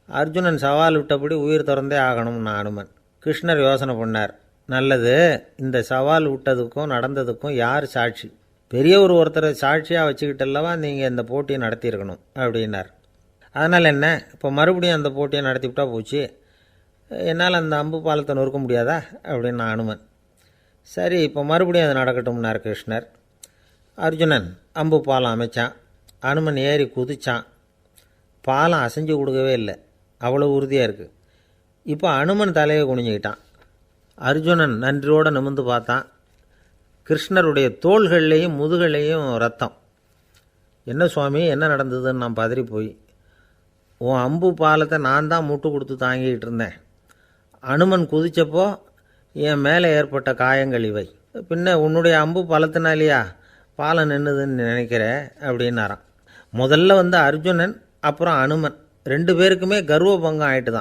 அர்ஜுனன் சவால் விட்டபடி உயிர் திறந்தே ஆகணும்னா அனுமன். கிருஷ்ணர் யோசனை பண்ணார். நல்லது, இந்த சவால் விட்டதுக்கும் நடந்ததுக்கும் யார் சாட்சி? பெரியவர் ஒருத்தரை சாட்சியாக வச்சுக்கிட்டல்லவா நீங்கள் இந்த போட்டியை நடத்தியிருக்கணும் அப்படின்னார். அதனால் என்ன, இப்போ மறுபடியும் அந்த போட்டியை நடத்திவிட்டா போச்சு, என்னால் அந்த அம்பு பாலத்தை நொறுக்க முடியாதா அப்படின்னு அனுமன். சரி, இப்போ மறுபடியும் அது நடக்கட்டும்னார் கிருஷ்ணர். அர்ஜுனன் அம்பு பாலம் அமைச்சான். அனுமன் ஏறி குதிச்சான். பாலம் அசைஞ்சு கொடுக்கவே இல்லை, அவ்வளோ உறுதியாக இருக்குது. இப்போ அனுமன் தலையை குனிஞ்சிக்கிட்டான். அர்ஜுனன் நன்றியோடு நிமிர்ந்து பார்த்தான். கிருஷ்ணருடைய தோள்கள்லேயும் முதுகள்லேயும் ரத்தம். என்ன சுவாமி, என்ன நடந்ததுன்னு நான் பதறி போய், உன் அம்பு பாலத்தை நான் தான் முட்டு கொடுத்து தாங்கிக்கிட்டு இருந்தேன். அனுமன் குதித்தப்போ என் மேலே ஏற்பட்ட காயங்கள் இவை. பின்ன உன்னுடைய அம்பு பலத்தினாலேயா பாலம் நின்றுதுன்னு நினைக்கிற அப்படின்னாரான். முதல்ல அர்ஜுனன், அப்புறம் அனுமன் 2 பேருக்குமே கர்வ பங்கம் ஆகிட்டு தான்.